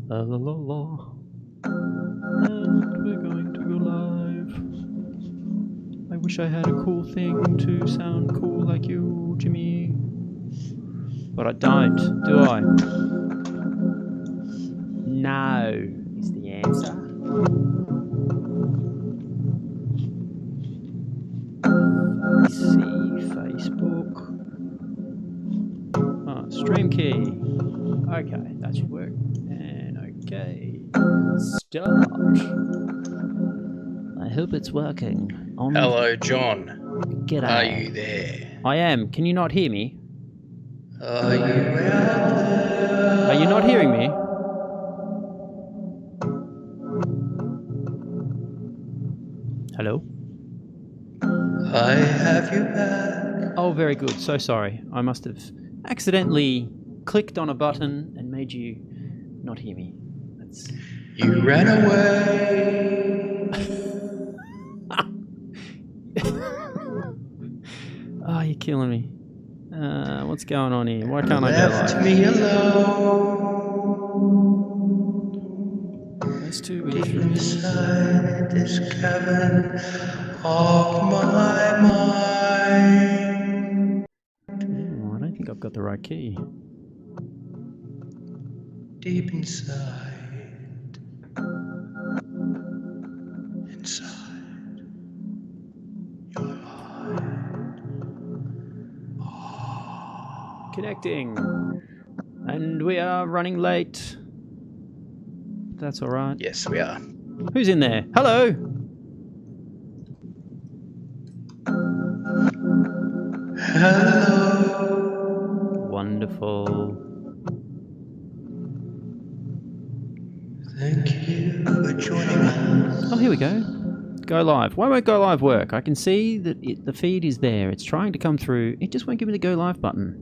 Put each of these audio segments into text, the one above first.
La la la la. And we're going to go live. I wish I had a cool thing to sound cool like you, Jimmy. But I don't, do I? No is the answer. Let's see, Facebook. Oh, stream key. Okay, that should work. And okay, start. I hope it's working. Hello, John. G'day. Are you there? I am. Can you not hear me? Are you out there? Are you not hearing me? Hello? I have you back. Oh, very good. So sorry. I must have accidentally clicked on a button and made you not hear me. That's... You ran away. Oh, you're killing me. What's going on here? Why can't I go Left live? me alone. S02E03. Deep inside this cavern of my mind. Oh, I don't think I've got the right key. Deep inside. Inside your mind. Connecting. And we are running late. That's all right. Yes, we are. Who's in there? Hello. Hello. Wonderful. Thank you for joining us. Oh, here we go. Go live. Why won't go live work? I can see that the feed is there. It's trying to come through. It just won't give me the go live button.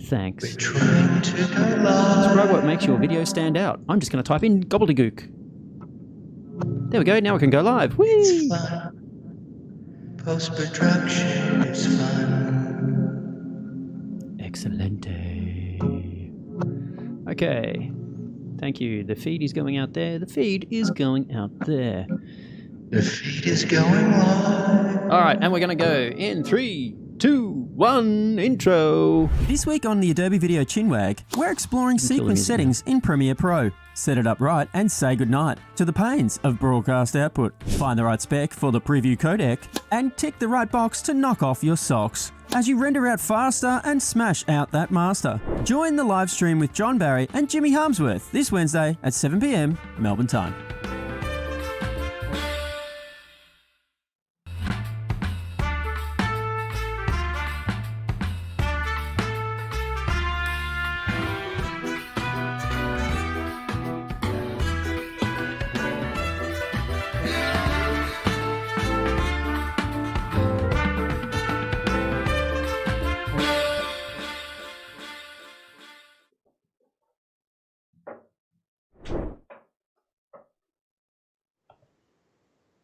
Thanks. We're trying to go live. Describe what makes your video stand out. I'm just going to type in gobbledygook. There we go. Now we can go live. Whee! It's fun. Post-production is fun. Excelente. Okay. Thank you. The feed is going out there. The feed is going out there. The feed is going live. All right, and we're going to go in 3, 2, 1, intro. This week on the Adobe Video Chin-Wag, we're exploring killing sequence me settings in Premiere Pro. Set it up right and say goodnight to the pains of broadcast output. Find the right spec for the preview codec and tick the right box to knock off your socks as you render out faster and smash out that master. Join the live stream with Jon Barrie and Jimmy Harmsworth this Wednesday at 7 p.m. Melbourne time.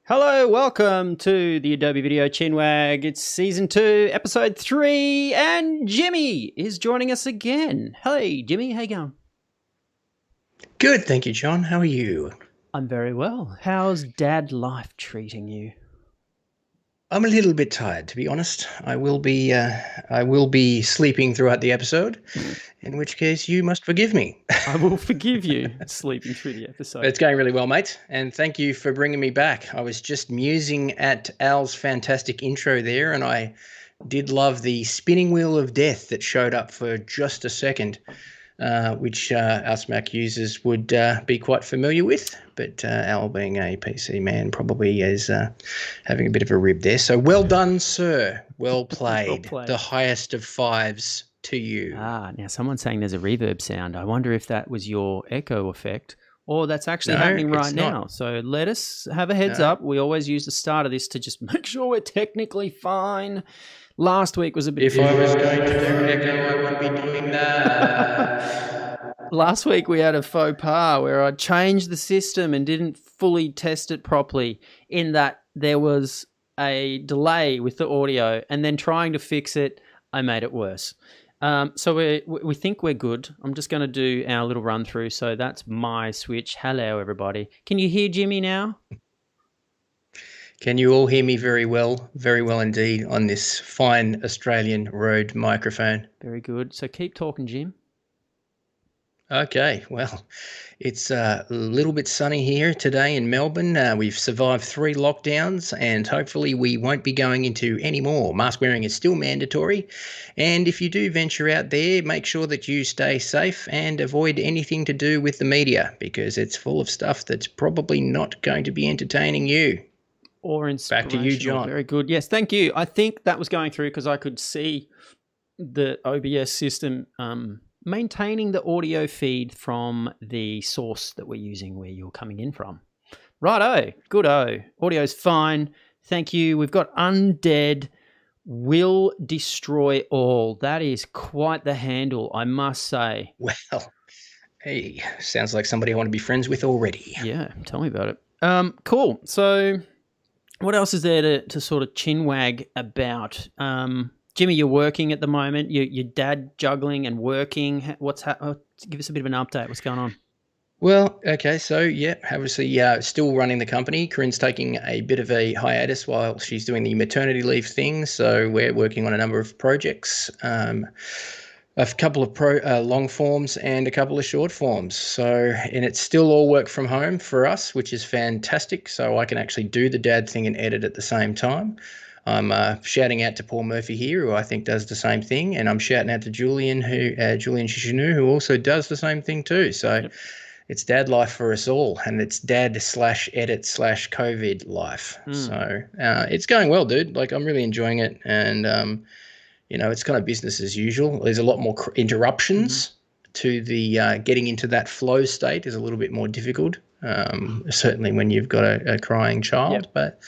Hello, welcome to the Adobe Video Chin-Wag. It's Season 2, Episode 3, and Jimmy is joining us again. Hey, Jimmy, how you going? Good, thank you, John. How are you? I'm very well. How's dad life treating you? I'm a little bit tired, to be honest. I will be sleeping throughout the episode, in which case you must forgive me. I will forgive you sleeping through the episode. But it's going really well, mate, and thank you for bringing me back. I was just musing at Al's fantastic intro there, and I did love the spinning wheel of death that showed up for just a second, which us Mac users would be quite familiar with, but Al, being a PC man, probably is having a bit of a rib there. So well done, sir. Well played. Well played. The highest of fives to you. Ah, now someone's saying there's a reverb sound. I wonder if that was your echo effect or that's actually No, happening right it's not. now. So let us have a heads up. We always use the start of this to just make sure we're technically fine. Last week was a bit... If I was going to do echo, I wouldn't be doing that. Last week we had a faux pas where I changed the system and didn't fully test it properly, in that there was a delay with the audio, and then trying to fix it, I made it worse. So we think we're good. I'm just going to do our little run through. So that's my switch. Hello, everybody. Can you hear Jimmy now? Can you all hear me very well indeed on this fine Australian Rode microphone? Very good. So keep talking, Jim. Okay, well, it's a little bit sunny here today in Melbourne. We've survived 3 lockdowns and hopefully we won't be going into any more. Mask wearing is still mandatory. And if you do venture out there, make sure that you stay safe and avoid anything to do with the media because it's full of stuff that's probably not going to be entertaining you. Or inspirational. Back to you, John. Very good. Yes, thank you. I think that was going through because I could see the OBS system maintaining the audio feed from the source that we're using where you're coming in from. Righto. Good-o. Audio's fine. Thank you. We've got Undead will destroy all. That is quite the handle, I must say. Well, hey, sounds like somebody I want to be friends with already. Yeah, tell me about it. Cool. So what else is there to sort of chin-wag about? Jimmy, you're working at the moment. Your dad juggling and working. Give us a bit of an update. What's going on? Well, okay, so yeah, obviously still running the company. Corinne's taking a bit of a hiatus while she's doing the maternity leave thing. So we're working on a number of projects, a couple of long forms and a couple of short forms. So, and it's still all work from home for us, which is fantastic. So I can actually do the dad thing and edit at the same time. I'm shouting out to Paul Murphy here, who I think does the same thing, and I'm shouting out to Julian Shishinu, who also does the same thing too. So. Yep. It's dad life for us all, and it's dad/edit/COVID life. So it's going well, dude. Like, I'm really enjoying it, and it's kind of business as usual. There's a lot more interruptions to the getting into that flow state is a little bit more difficult. Certainly when you've got a crying child, but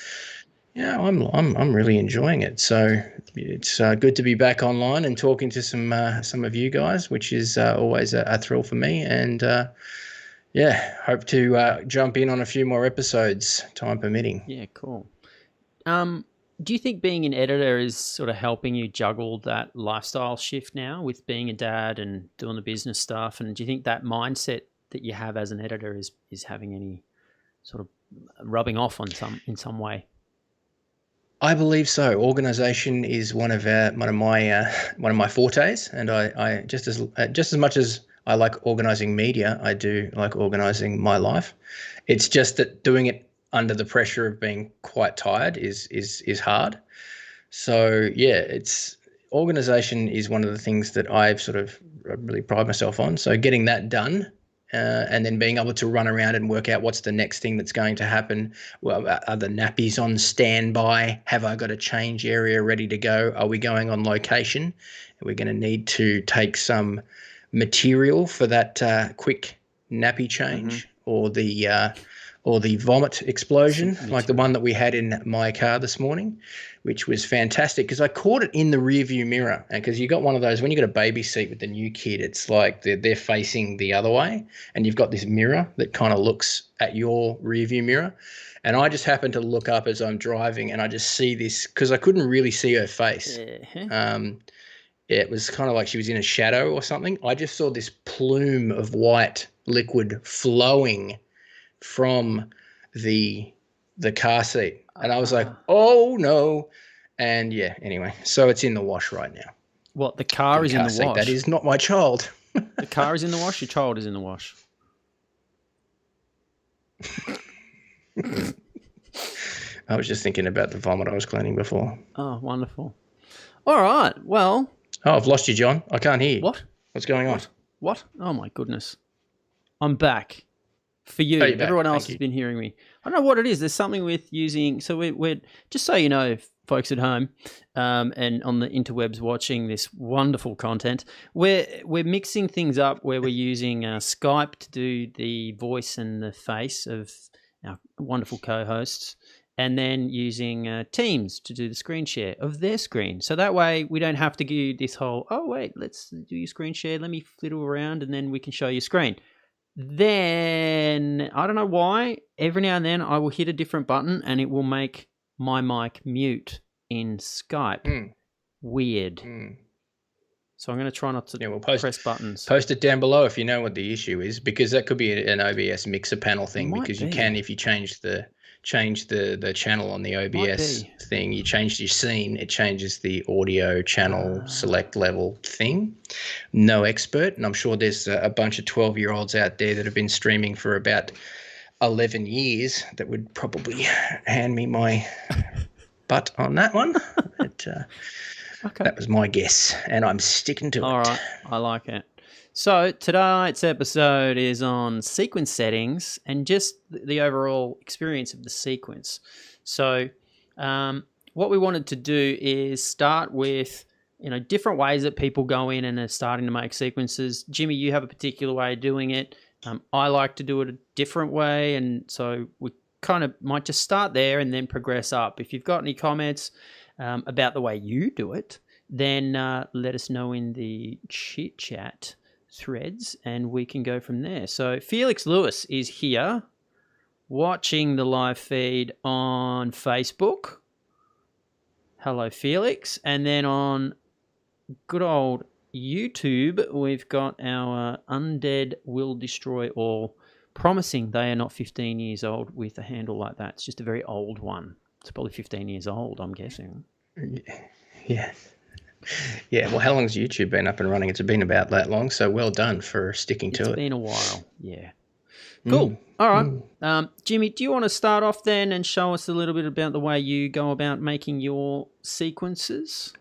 yeah, I'm really enjoying it. So it's good to be back online and talking to some of you guys, which is always a thrill for me, and. Yeah, hope to jump in on a few more episodes, time permitting. Yeah, cool. Do you think being an editor is sort of helping you juggle that lifestyle shift now with being a dad and doing the business stuff? And do you think that mindset that you have as an editor is having any sort of rubbing off in some way? I believe so. Organization is one of my fortes, and I just as much as I like organizing media, I do like organizing my life. It's just that doing it under the pressure of being quite tired is hard. So yeah, organization is one of the things that I've sort of really pride myself on. So getting that done, and then being able to run around and work out what's the next thing that's going to happen. Well, are the nappies on standby? Have I got a change area ready to go? Are we going on location? We're going to need to take some material for that quick nappy change or the vomit explosion, like the one that we had in my car this morning, which was fantastic because I caught it in the rear view mirror. And because you got one of those, when you got a baby seat with the new kid, it's like they're facing the other way and you've got this mirror that kind of looks at your rear view mirror. And I just happened to look up as I'm driving and I just see this because I couldn't really see her face. It was kind of like she was in a shadow or something. I just saw this plume of white liquid flowing from the car seat. And I was like, oh, no. And, yeah, anyway, so it's in the wash right now. What, the car is in the wash? That is not my child. The car is in the wash? Your child is in the wash? I was just thinking about the vomit I was cleaning before. Oh, wonderful. All right, well... Oh, I've lost you, John. I can't hear you. What? What's going on? What? Oh, my goodness. I'm back. For you. Oh, everyone else has been hearing me. I don't know what it is. There's something with using... So we're just so you know, folks at home and on the interwebs watching this wonderful content, we're mixing things up where we're using Skype to do the voice and the face of our wonderful co-hosts, and then using Teams to do the screen share of their screen. So that way we don't have to do this whole, oh, wait, let's do your screen share. Let me fiddle around and then we can show your screen. Then, I don't know why, every now and then I will hit a different button and it will make my mic mute in Skype. Weird. So I'm going to try not to press buttons. Post it down below if you know what the issue is, because that could be an OBS mixer panel thing. Because you can, if you change the channel on the OBS thing, you change your scene, it changes the audio channel select level thing. No expert, and I'm sure there's a bunch of 12-year-olds out there that have been streaming for about 11 years that would probably hand me my butt on that one. But, okay. That was my guess, and I'm sticking to it. All right, I like it. So tonight's episode is on sequence settings and just the overall experience of the sequence. So what we wanted to do is start with different ways that people go in and are starting to make sequences. Jimmy, you have a particular way of doing it. I like to do it a different way, and so we kind of might just start there and then progress up. If you've got any comments about the way you do it, then let us know in the chit chat threads and we can go from there. So Felix Lewis is here watching the live feed on Facebook. Hello, Felix. And then on good old YouTube, we've got our Undead Will Destroy All, promising they are not 15 years old with a handle like that. It's just a very old one. It's probably 15 years old, I'm guessing. Yeah. Yeah, well, how long has YouTube been up and running? It's been about that long, so well done for sticking to it. It's been a while, yeah. Cool. All right. Jimmy, do you want to start off then and show us a little bit about the way you go about making your sequences?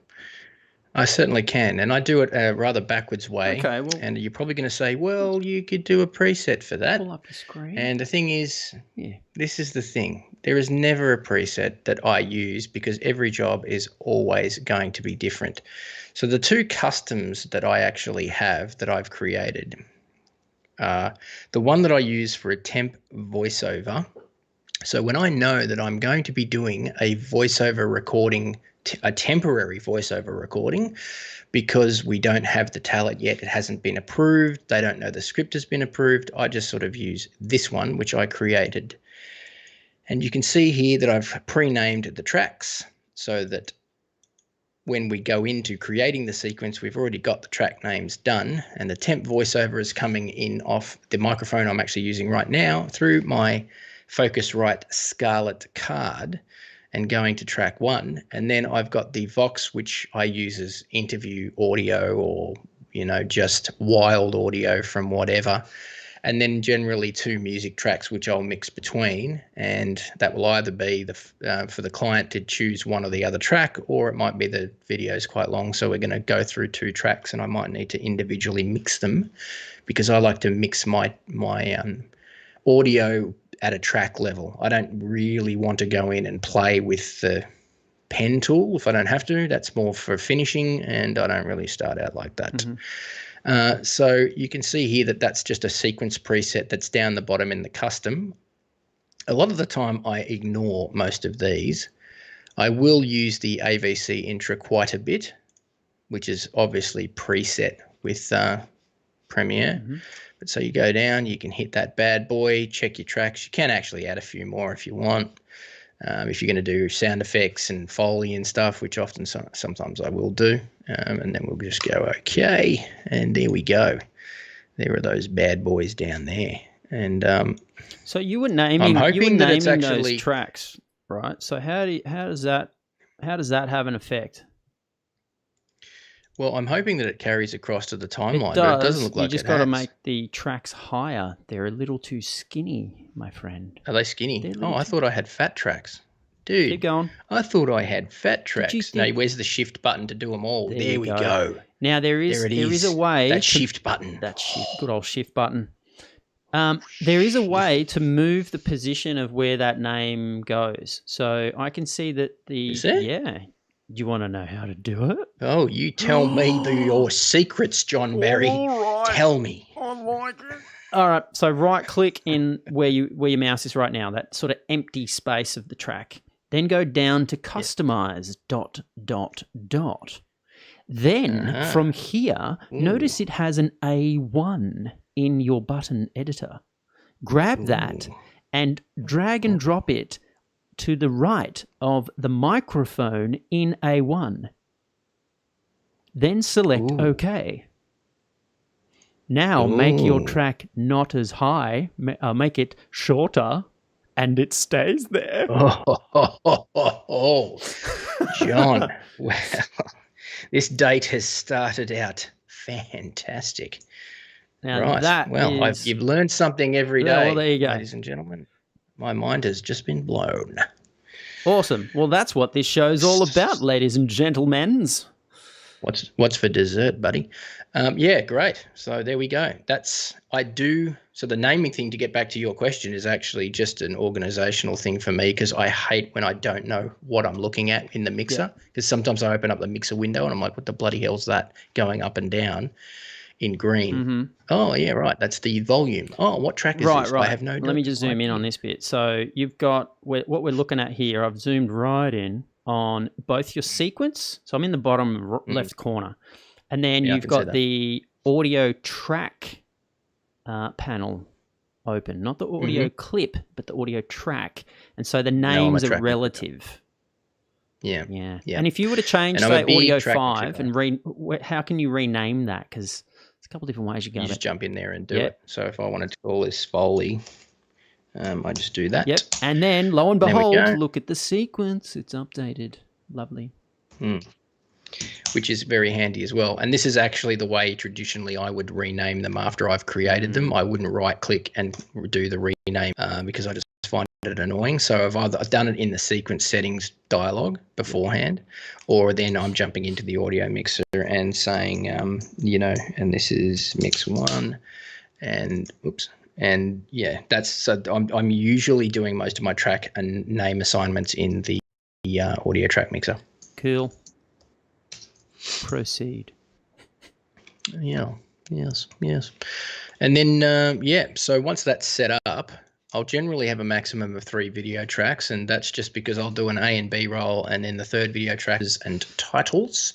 I certainly can, and I do it a rather backwards way. Okay, well, and you're probably going to say, well, you could do a preset for that. Pull up the screen. And the thing is, this is the thing. There is never a preset that I use because every job is always going to be different. So the two customs that I actually have that I've created, the one that I use for a temp voiceover. So when I know that I'm going to be doing a voiceover recording, a temporary voiceover recording, because we don't have the talent yet, it hasn't been approved, they don't know the script has been approved, I just sort of use this one, which I created. And you can see here that I've pre-named the tracks so that when we go into creating the sequence, we've already got the track names done, and the temp voiceover is coming in off the microphone I'm actually using right now through my Focusrite Scarlett card and going to track 1. And then I've got the Vox, which I use as interview audio or, just wild audio from whatever. And then generally 2 music tracks, which I'll mix between. And that will either be for the client to choose one or the other track, or it might be the video is quite long. So we're going to go through 2 tracks and I might need to individually mix them because I like to mix my audio at a track level. I don't really want to go in and play with the pen tool if I don't have to. That's more for finishing, and I don't really start out like that. Mm-hmm. So you can see here that that's just a sequence preset that's down the bottom in the custom. A lot of the time I ignore most of these. I will use the AVC intro quite a bit, which is obviously preset with Premiere. Mm-hmm. But so you go down, you can hit that bad boy, check your tracks. You can actually add a few more if you want. If you're going to do sound effects and Foley and stuff, which often sometimes I will do. And then we'll just go, okay, and there we go. There are those bad boys down there. And so you were naming those tracks, right? So how does that have an effect? Well, I'm hoping that it carries across to the timeline, but it doesn't look like it has. You just got to make the tracks higher. They're a little too skinny, my friend. Are they skinny? I thought I had fat tracks. Dude, keep going. I thought I had fat tracks. No, where's the shift button to do them all? There we go. Now, there is a way. That shift button. Good old shift button. There is a way to move the position of where that name goes. So I can see that Is there? Yeah. Do you want to know how to do it? Oh, you tell me your secrets, Jon Barrie. Right. Tell me. I like it. All right. So right-click in where your mouse is right now, that sort of empty space of the track. Then go down to Customize ... Then from here, notice it has an A1 in your button editor. Grab that and drag and drop it to the right of the microphone in A1. Then select Ooh. OK. Now make your Ooh. track not as high, make it shorter, and it stays there. Oh, John. Well, this date has started out fantastic. Now Right. that Well, is... you've learned something every Yeah, day, well, there you go. ladies and gentlemen. My mind has just been blown. Awesome. Well, that's what this show's all about, ladies and gentlemen. What's for dessert, buddy? Yeah, great. So there we go. So the naming thing, to get back to your question, is actually just an organizational thing for me, because I hate when I don't know what I'm looking at in the mixer, because sometimes I open up the mixer window and I'm like, what the bloody hell's that going up and down in green? Mm-hmm. Oh, yeah, right. That's the volume. Oh, what track is this? Right. I have no Let me just zoom in on this bit. So you've got what we're looking at here. I've zoomed right in on both your sequence. So I'm in the bottom left corner. And then you've got the audio track panel open. Not the audio clip, but the audio track. And so the names are relative. Yeah. And if you were to change, say, audio 5, and how can you rename that? Because there's a couple of different ways you go. You just jump in there and do it. So if I wanted to call this Foley, I just do that. Yep. And then, lo and behold, look at the sequence. It's updated. Lovely. Which is very handy as well. And this is actually the way traditionally I would rename them after I've created them. I wouldn't right-click and do the rename because I just find it annoying. So I've done it in the sequence settings dialog beforehand, or then I'm jumping into the audio mixer and saying, and this is mix 1, and oops. And yeah, I'm usually doing most of my track and name assignments in the audio track mixer. Cool. Proceed. Yeah. Yes. And then, so once that's set up, I'll generally have a maximum of 3 video tracks, and that's just because I'll do an A and B roll, and then the third video track is and titles.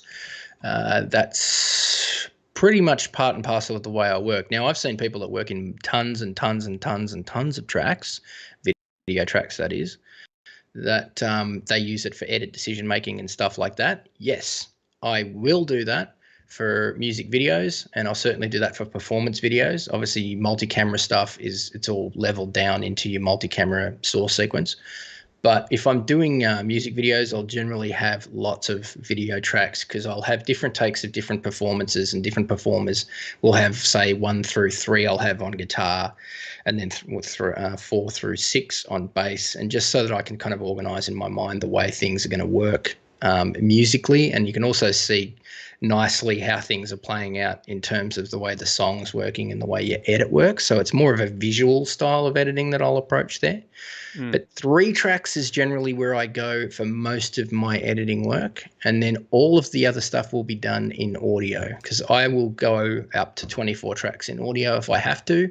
That's pretty much part and parcel of the way I work. Now, I've seen people that work in tons and tons and tons and tons of tracks, video tracks that is, that they use it for edit decision making and stuff like that. Yes, I will do that for music videos, and I'll certainly do that for performance videos. Obviously, multi-camera stuff it's all leveled down into your multi-camera source sequence. But if I'm doing music videos, I'll generally have lots of video tracks, because I'll have different takes of different performances, and different performers will have, say, 1 through 3 I'll have on guitar, and then 4 through 6 on bass, and just so that I can kind of organize in my mind the way things are going to work musically. And you can also see nicely how things are playing out in terms of the way the song's working and the way your edit works. So it's more of a visual style of editing that I'll approach there. But 3 tracks is generally where I go for most of my editing work, and then all of the other stuff will be done in audio, because I will go up to 24 tracks in audio if I have to.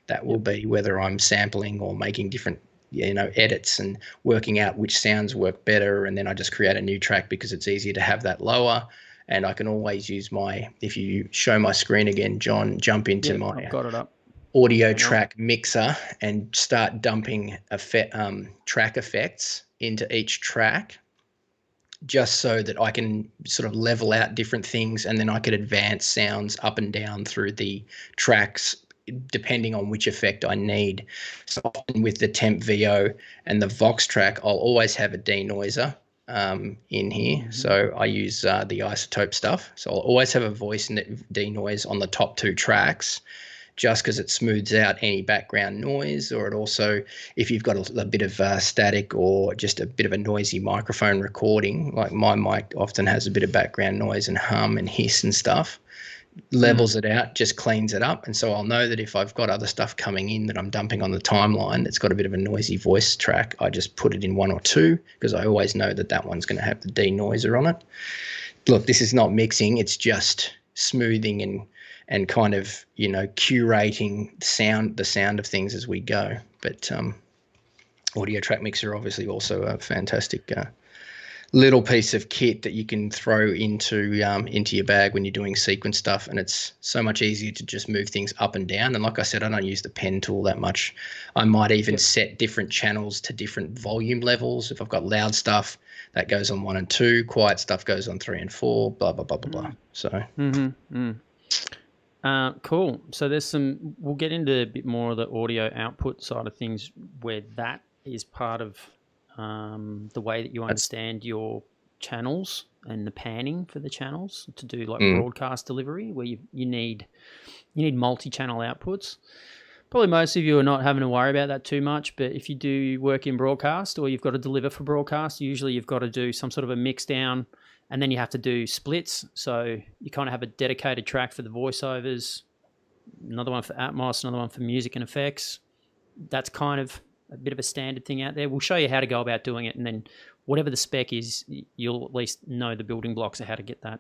That will be whether I'm sampling or making different edits and working out which sounds work better, and then I just create a new track because it's easier to have that lower. And I can always use if you show my screen again, John, jump into my I've got it up. Audio track mixer and start dumping track effects into each track, just so that I can sort of level out different things, and then I could advance sounds up and down through the tracks depending on which effect I need. So often with the temp VO and the Vox track, I'll always have a denoiser in here. So I use the isotope stuff. So I'll always have a voice denoise on the top 2 tracks, just because it smooths out any background noise, or it also, if you've got a bit of static or just a bit of a noisy microphone recording, like my mic often has a bit of background noise and hum and hiss and stuff, levels it out, just cleans it up. And so I'll know that if I've got other stuff coming in that I'm dumping on the timeline that's got a bit of a noisy voice track, I just put it in 1 or 2, because I always know that that one's going to have the denoiser on it. Look, this is not mixing, it's just smoothing and kind of, curating the sound of things as we go. But audio track mixer, obviously, also a fantastic little piece of kit that you can throw into your bag when you're doing sequence stuff, and it's so much easier to just move things up and down. And like I said, I don't use the pen tool that much. I might even set different channels to different volume levels. If I've got loud stuff, that goes on 1 and 2, quiet stuff goes on 3 and 4, blah blah blah blah blah. So cool. So we'll get into a bit more of the audio output side of things, where that is part of the way that you understand your channels and the panning for the channels to do like broadcast delivery, where you need multi-channel outputs. Probably most of you are not having to worry about that too much, but if you do work in broadcast or you've got to deliver for broadcast, usually you've got to do some sort of a mix down, and then you have to do splits. So you kind of have a dedicated track for the voiceovers, another one for Atmos, another one for music and effects. That's kind of a bit of a standard thing out there. We'll show you how to go about doing it, and then whatever the spec is, you'll at least know the building blocks of how to get that.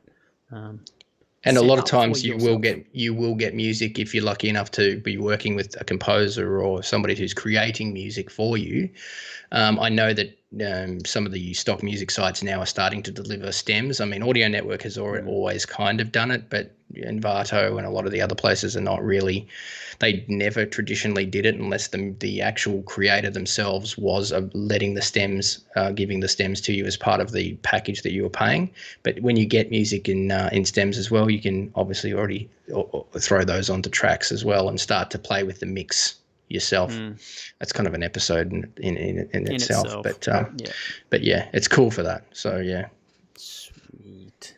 And a lot of times you will get music if you're lucky enough to be working with a composer or somebody who's creating music for you. I know that some of the stock music sites now are starting to deliver stems. I mean, Audio Network has always kind of done it, but Envato and a lot of the other places are not really. They never traditionally did it unless the actual creator themselves was letting the stems, giving the stems to you as part of the package that you were paying. But when you get music in stems as well, you can obviously already throw those onto tracks as well and start to play with the mix yourself. That's kind of an episode in itself. But yeah, it's cool for that. So yeah. Sweet.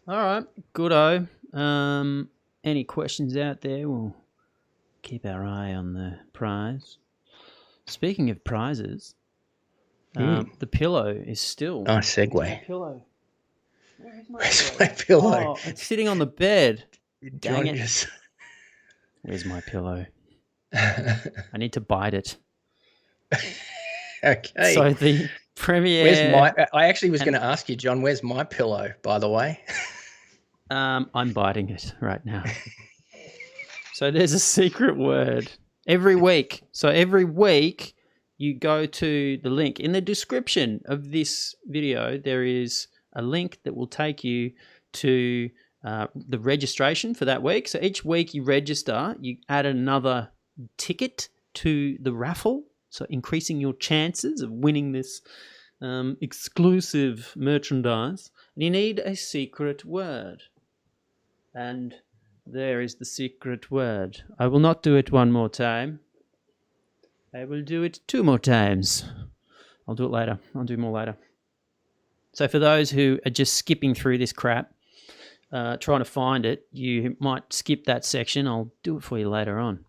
All right, good-o. Any questions out there? We'll keep our eye on the prize. Speaking of prizes, the pillow is still... Nice segue. Pillow. Where's my pillow? Oh, it's sitting on the bed. Dang it. Us. Where's my pillow? I need to bite it. Okay. So the premiere... I actually was going to ask you, John, where's my pillow, by the way? I'm biting it right now. So there's a secret word every week. So every week you go to the link. In the description of this video, there is a link that will take you to the registration for that week. So each week you register, you add another ticket to the raffle, so increasing your chances of winning this exclusive merchandise. And you need a secret word. And there is the secret word. I will not do it one more time. I will do it 2 more times. I'll do it later. I'll do more later. So for those who are just skipping through this crap, trying to find it, you might skip that section. I'll do it for you later on.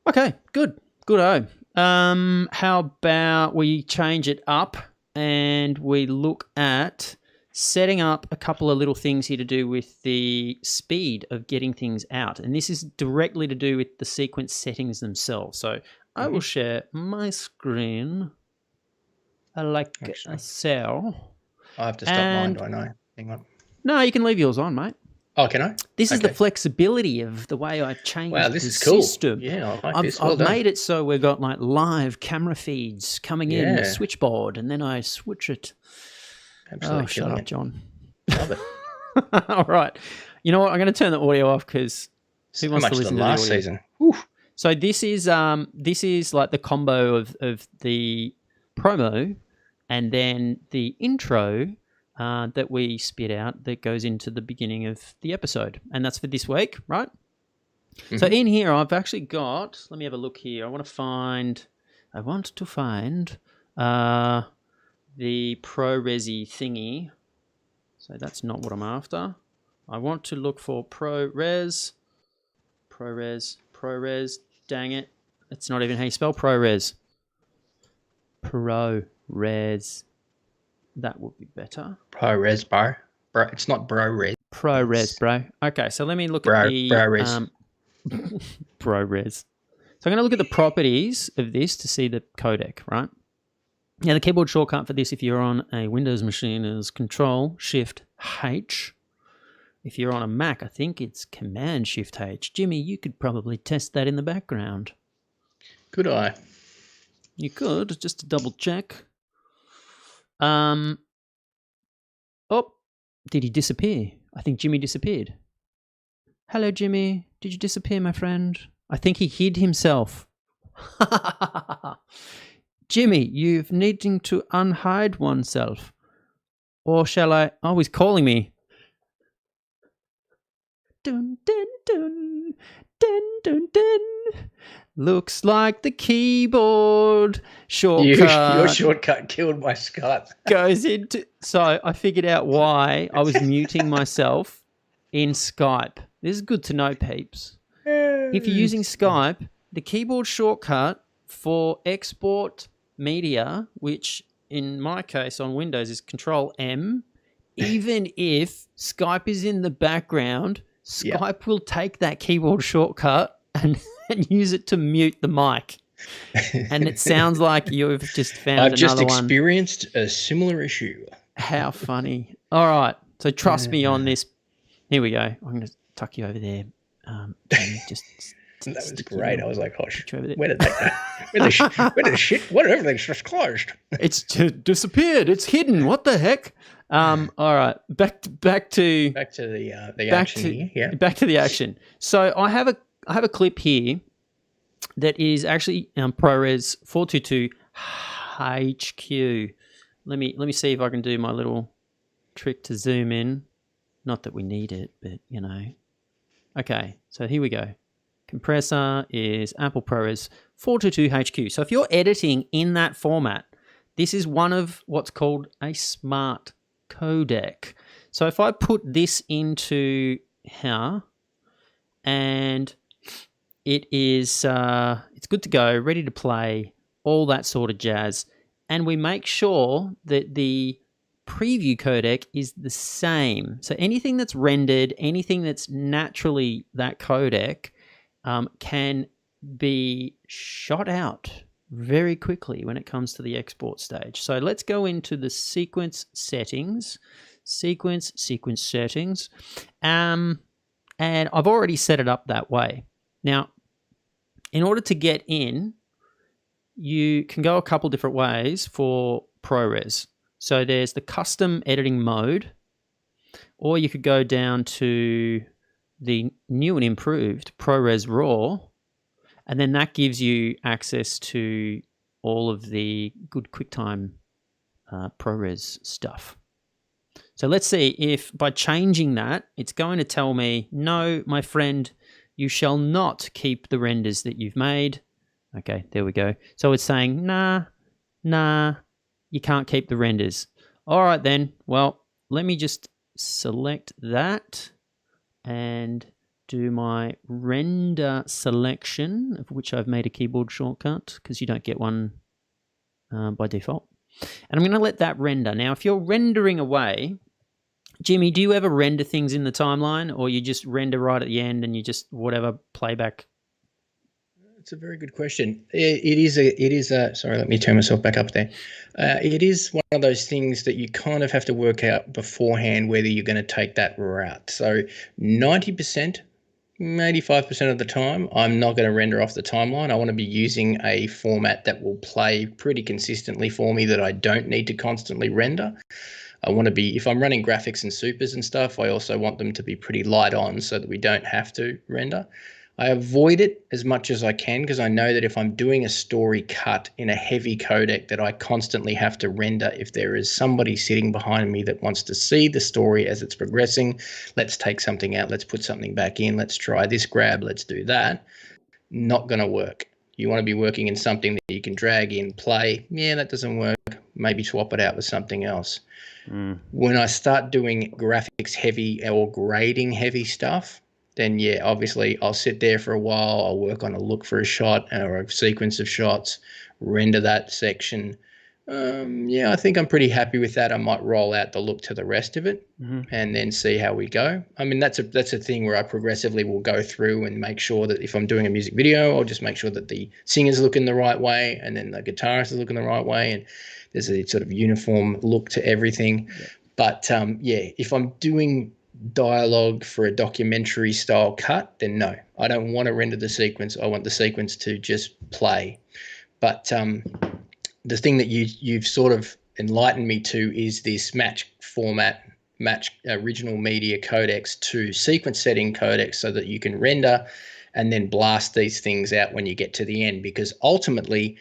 Okay, good. Good-o. How about we change it up and we look at setting up a couple of little things here to do with the speed of getting things out. And this is directly to do with the sequence settings themselves. So I will share my screen like so. I have to stop mine, do I know? Hang on. No, you can leave yours on, mate. Oh, can I? This is the flexibility of the way I've changed the system. Yeah, I like this. I've made it so we've got like live camera feeds coming in the switchboard, and then I switch it. Absolutely. Oh, shut up, John. Love it. All right. You know what? I'm going to turn the audio off because who wants to listen to the audio? Last season. So this is like the combo of the promo and then the intro that we spit out that goes into the beginning of the episode. And that's for this week, right? Mm-hmm. So in here, I've actually got, let me have a look here. I want to find the ProResi thingy. So that's not what I'm after. I want to look for ProRes. Dang it. It's not even how you spell ProRes. ProRes. That would be better. ProRes, bro. It's not ProRes. ProRes, bro. Okay, so let me look at the... ProRes. ProRes. So I'm going to look at the properties of this to see the codec, right? Now, the keyboard shortcut for this, if you're on a Windows machine, is Control-Shift-H. If you're on a Mac, I think it's Command-Shift-H. Jimmy, you could probably test that in the background. Could I? You could, just to double check. Oh, did he disappear? I think Jimmy disappeared. Hello, Jimmy. Did you disappear, my friend? I think he hid himself. Jimmy, you've needing to unhide oneself. Or shall I? Oh, he's calling me. Dun, dun, dun, dun, dun, dun. Looks like the keyboard shortcut. Your shortcut killed my Skype. Goes into. So I figured out why I was muting myself in Skype. This is good to know, peeps. If you're using Skype, the keyboard shortcut for export media, which in my case on Windows is Control M, even if Skype is in the background, Skype will take that keyboard shortcut and use it to mute the mic. And it sounds like you've just found another one. I've just experienced a similar issue. How funny. All right. So trust me on this. Here we go. I'm going to tuck you over there. Just that was great. I was like, oh, where did that go? Where did shit? What? Everything's just closed. It's disappeared. It's hidden. What the heck? All right. Back to the action here. Yeah. Back to the action. So I have a clip here that is actually ProRes 422 HQ. Let me see if I can do my little trick to zoom in. Not that we need it, but you know. Okay, so here we go. Compressor is Apple ProRes 422 HQ. So if you're editing in that format, this is one of what's called a smart codec. So if I put this into here, and it is it's good to go, ready to play, all that sort of jazz, and we make sure that the preview codec is the same. So anything that's rendered, anything that's naturally that codec can be shot out very quickly when it comes to the export stage. So let's go into the sequence settings, sequence settings, and I've already set it up that way. Now, in order to get in, you can go a couple different ways for ProRes. So there's the custom editing mode, or you could go down to the new and improved ProRes RAW, and then that gives you access to all of the good QuickTime ProRes stuff. So let's see if by changing that, it's going to tell me, no, my friend, you shall not keep the renders that you've made. Okay, there we go. So it's saying, nah, you can't keep the renders. All right then, well, let me just select that and do my render selection, of which I've made a keyboard shortcut because you don't get one by default. And I'm going to let that render. Now, if you're rendering away, Jimmy, do you ever render things in the timeline, or you just render right at the end and you just whatever playback? It's a very good question. It is a. Sorry, let me turn myself back up there. It is one of those things that you kind of have to work out beforehand whether you're going to take that route. So 90%, 85% of the time, I'm not going to render off the timeline. I want to be using a format that will play pretty consistently for me, that I don't need to constantly render. I want to be, if I'm running graphics and supers and stuff, I also want them to be pretty light on so that we don't have to render. I avoid it as much as I can because I know that if I'm doing a story cut in a heavy codec that I constantly have to render, if there is somebody sitting behind me that wants to see the story as it's progressing, let's take something out, let's put something back in, let's try this grab, let's do that, not going to work. You want to be working in something that you can drag in, play. Yeah, that doesn't work. Maybe swap it out with something else. When I start doing graphics heavy or grading heavy stuff, then yeah, obviously I'll sit there for a while. I'll work on a look for a shot or a sequence of shots, render that section. Yeah, I think I'm pretty happy with that. I might roll out the look to the rest of it and then see how we go. I mean, that's a thing where I progressively will go through and make sure that if I'm doing a music video, I'll just make sure that the singer's looking the right way and then the guitarist is looking the right way, and there's a sort of uniform look to everything. Yeah. But yeah, if I'm doing dialogue for a documentary style cut, then no, I don't want to render the sequence. I want the sequence to just play. But the thing that you've sort of enlightened me to is this match original media codecs to sequence setting codecs, so that you can render and then blast these things out when you get to the end. Because ultimately,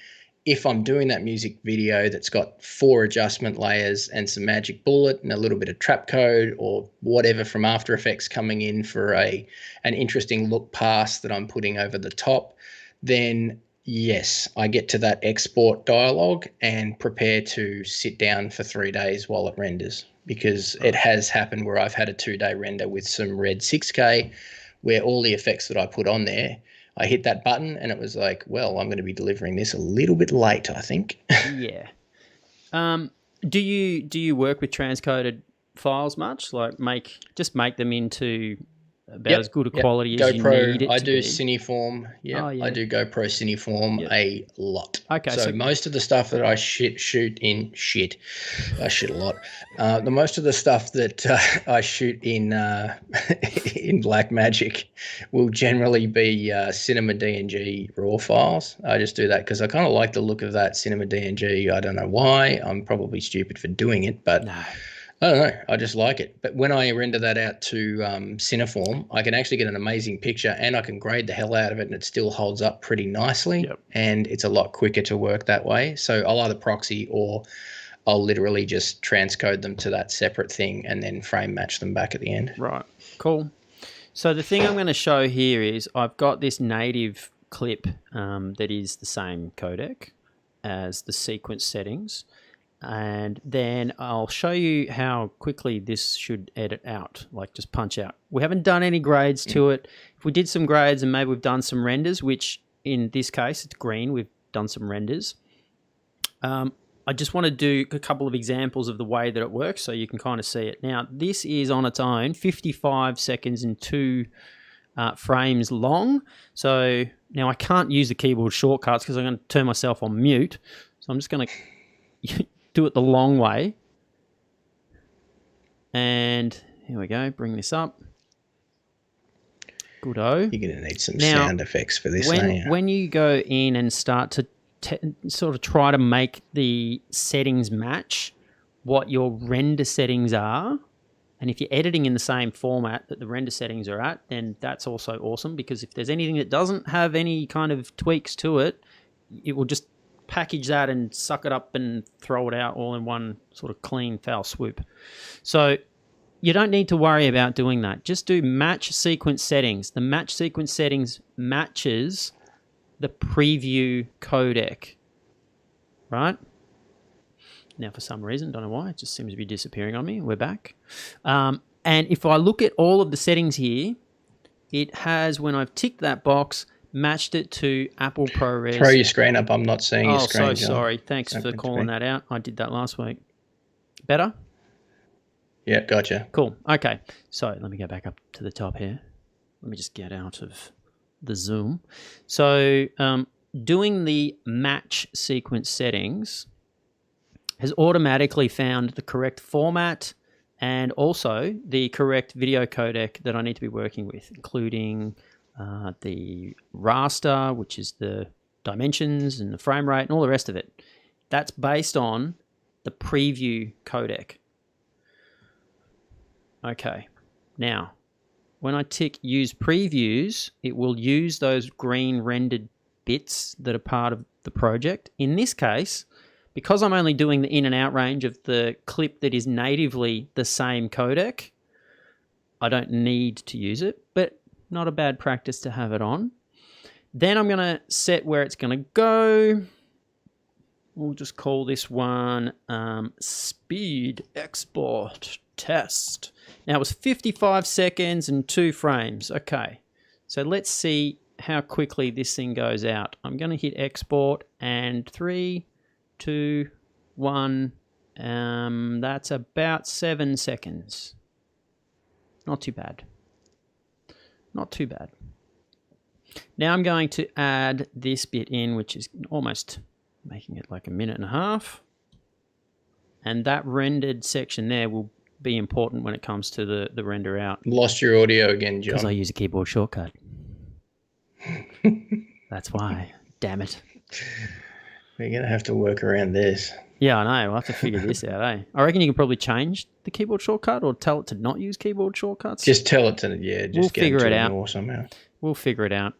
if I'm doing that music video that's got 4 adjustment layers and some magic bullet and a little bit of trap code or whatever from After Effects coming in for an interesting look pass that I'm putting over the top, then yes, I get to that export dialog and prepare to sit down for 3 days while it renders. Because it has happened where I've had a 2-day render with some red 6K, where all the effects that I put on there, I hit that button and it was like, well, I'm going to be delivering this a little bit late, I think. Yeah. Do you work with transcoded files much? Like make them into about as good a quality as you need it I to do be? Cineform. Yeah, I do GoPro Cineform a lot. Okay, so most of the stuff that I shoot in I shoot a lot. The most of the stuff that I shoot in in Blackmagic will generally be Cinema DNG raw files. I just do that because I kind of like the look of that Cinema DNG. I don't know why. I'm probably stupid for doing it, but. No. I don't know. I just like it. But when I render that out to Cineform, I can actually get an amazing picture and I can grade the hell out of it and it still holds up pretty nicely. Yep. And it's a lot quicker to work that way. So I'll either proxy or I'll literally just transcode them to that separate thing and then frame match them back at the end. Right. Cool. So the thing I'm going to show here is I've got this native clip that is the same codec as the sequence settings. And then I'll show you how quickly this should edit out, like just punch out. We haven't done any grades to it. If we did some grades and maybe we've done some renders, which in this case it's green, we've done some renders. I just want to do a couple of examples of the way that it works so you can kind of see it. Now, this is on its own 55 seconds and 2 frames long. So now I can't use the keyboard shortcuts because I'm going to turn myself on mute. So I'm just going to do it the long way. And here we go. Bring this up. Good-o. You're going to need some sound effects for this, aren't you? When you go in and start to sort of try to make the settings match what your render settings are, and if you're editing in the same format that the render settings are at, then that's also awesome, because if there's anything that doesn't have any kind of tweaks to it, it will just package that and suck it up and throw it out all in one sort of clean foul swoop. So you don't need to worry about doing that. Just do match sequence settings. The match sequence settings matches the preview codec, right? Now, for some reason, don't know why, it just seems to be disappearing on me. We're back. And if I look at all of the settings here, it has, when I've ticked that box, matched it to Apple ProRes. Throw your screen up. I'm not seeing your screen. Oh, so sorry. Thanks for calling that out. I did that last week. Better? Yeah, gotcha. Cool. Okay. So let me go back up to the top here. Let me just get out of the Zoom. So doing the match sequence settings has automatically found the correct format and also the correct video codec that I need to be working with, including the raster, which is the dimensions and the frame rate and all the rest of it. That's based on the preview codec. Okay, now when I tick use previews, it will use those green rendered bits that are part of the project. In this case, because I'm only doing the in and out range of the clip that is natively the same codec, I don't need to use it, but not a bad practice to have it on. Then I'm going to set where it's going to go. We'll just call this one speed export test. Now it was 55 seconds and 2 frames. Okay, so let's see how quickly this thing goes out. I'm going to hit export and 3, 2, 1. That's about 7 seconds. Not too bad. Not too bad. Now I'm going to add this bit in, which is almost making it like a minute and a half. And that rendered section there will be important when it comes to the render out. Lost your audio again, John. Because I use a keyboard shortcut. That's why. Damn it. we're going to have to work around this. Yeah, I know. We'll have to figure this out, eh? I reckon you can probably change the keyboard shortcut or tell it to not use keyboard shortcuts. Just tell it to, yeah, just we'll get figure it to it out. ignore somehow. We'll figure it out.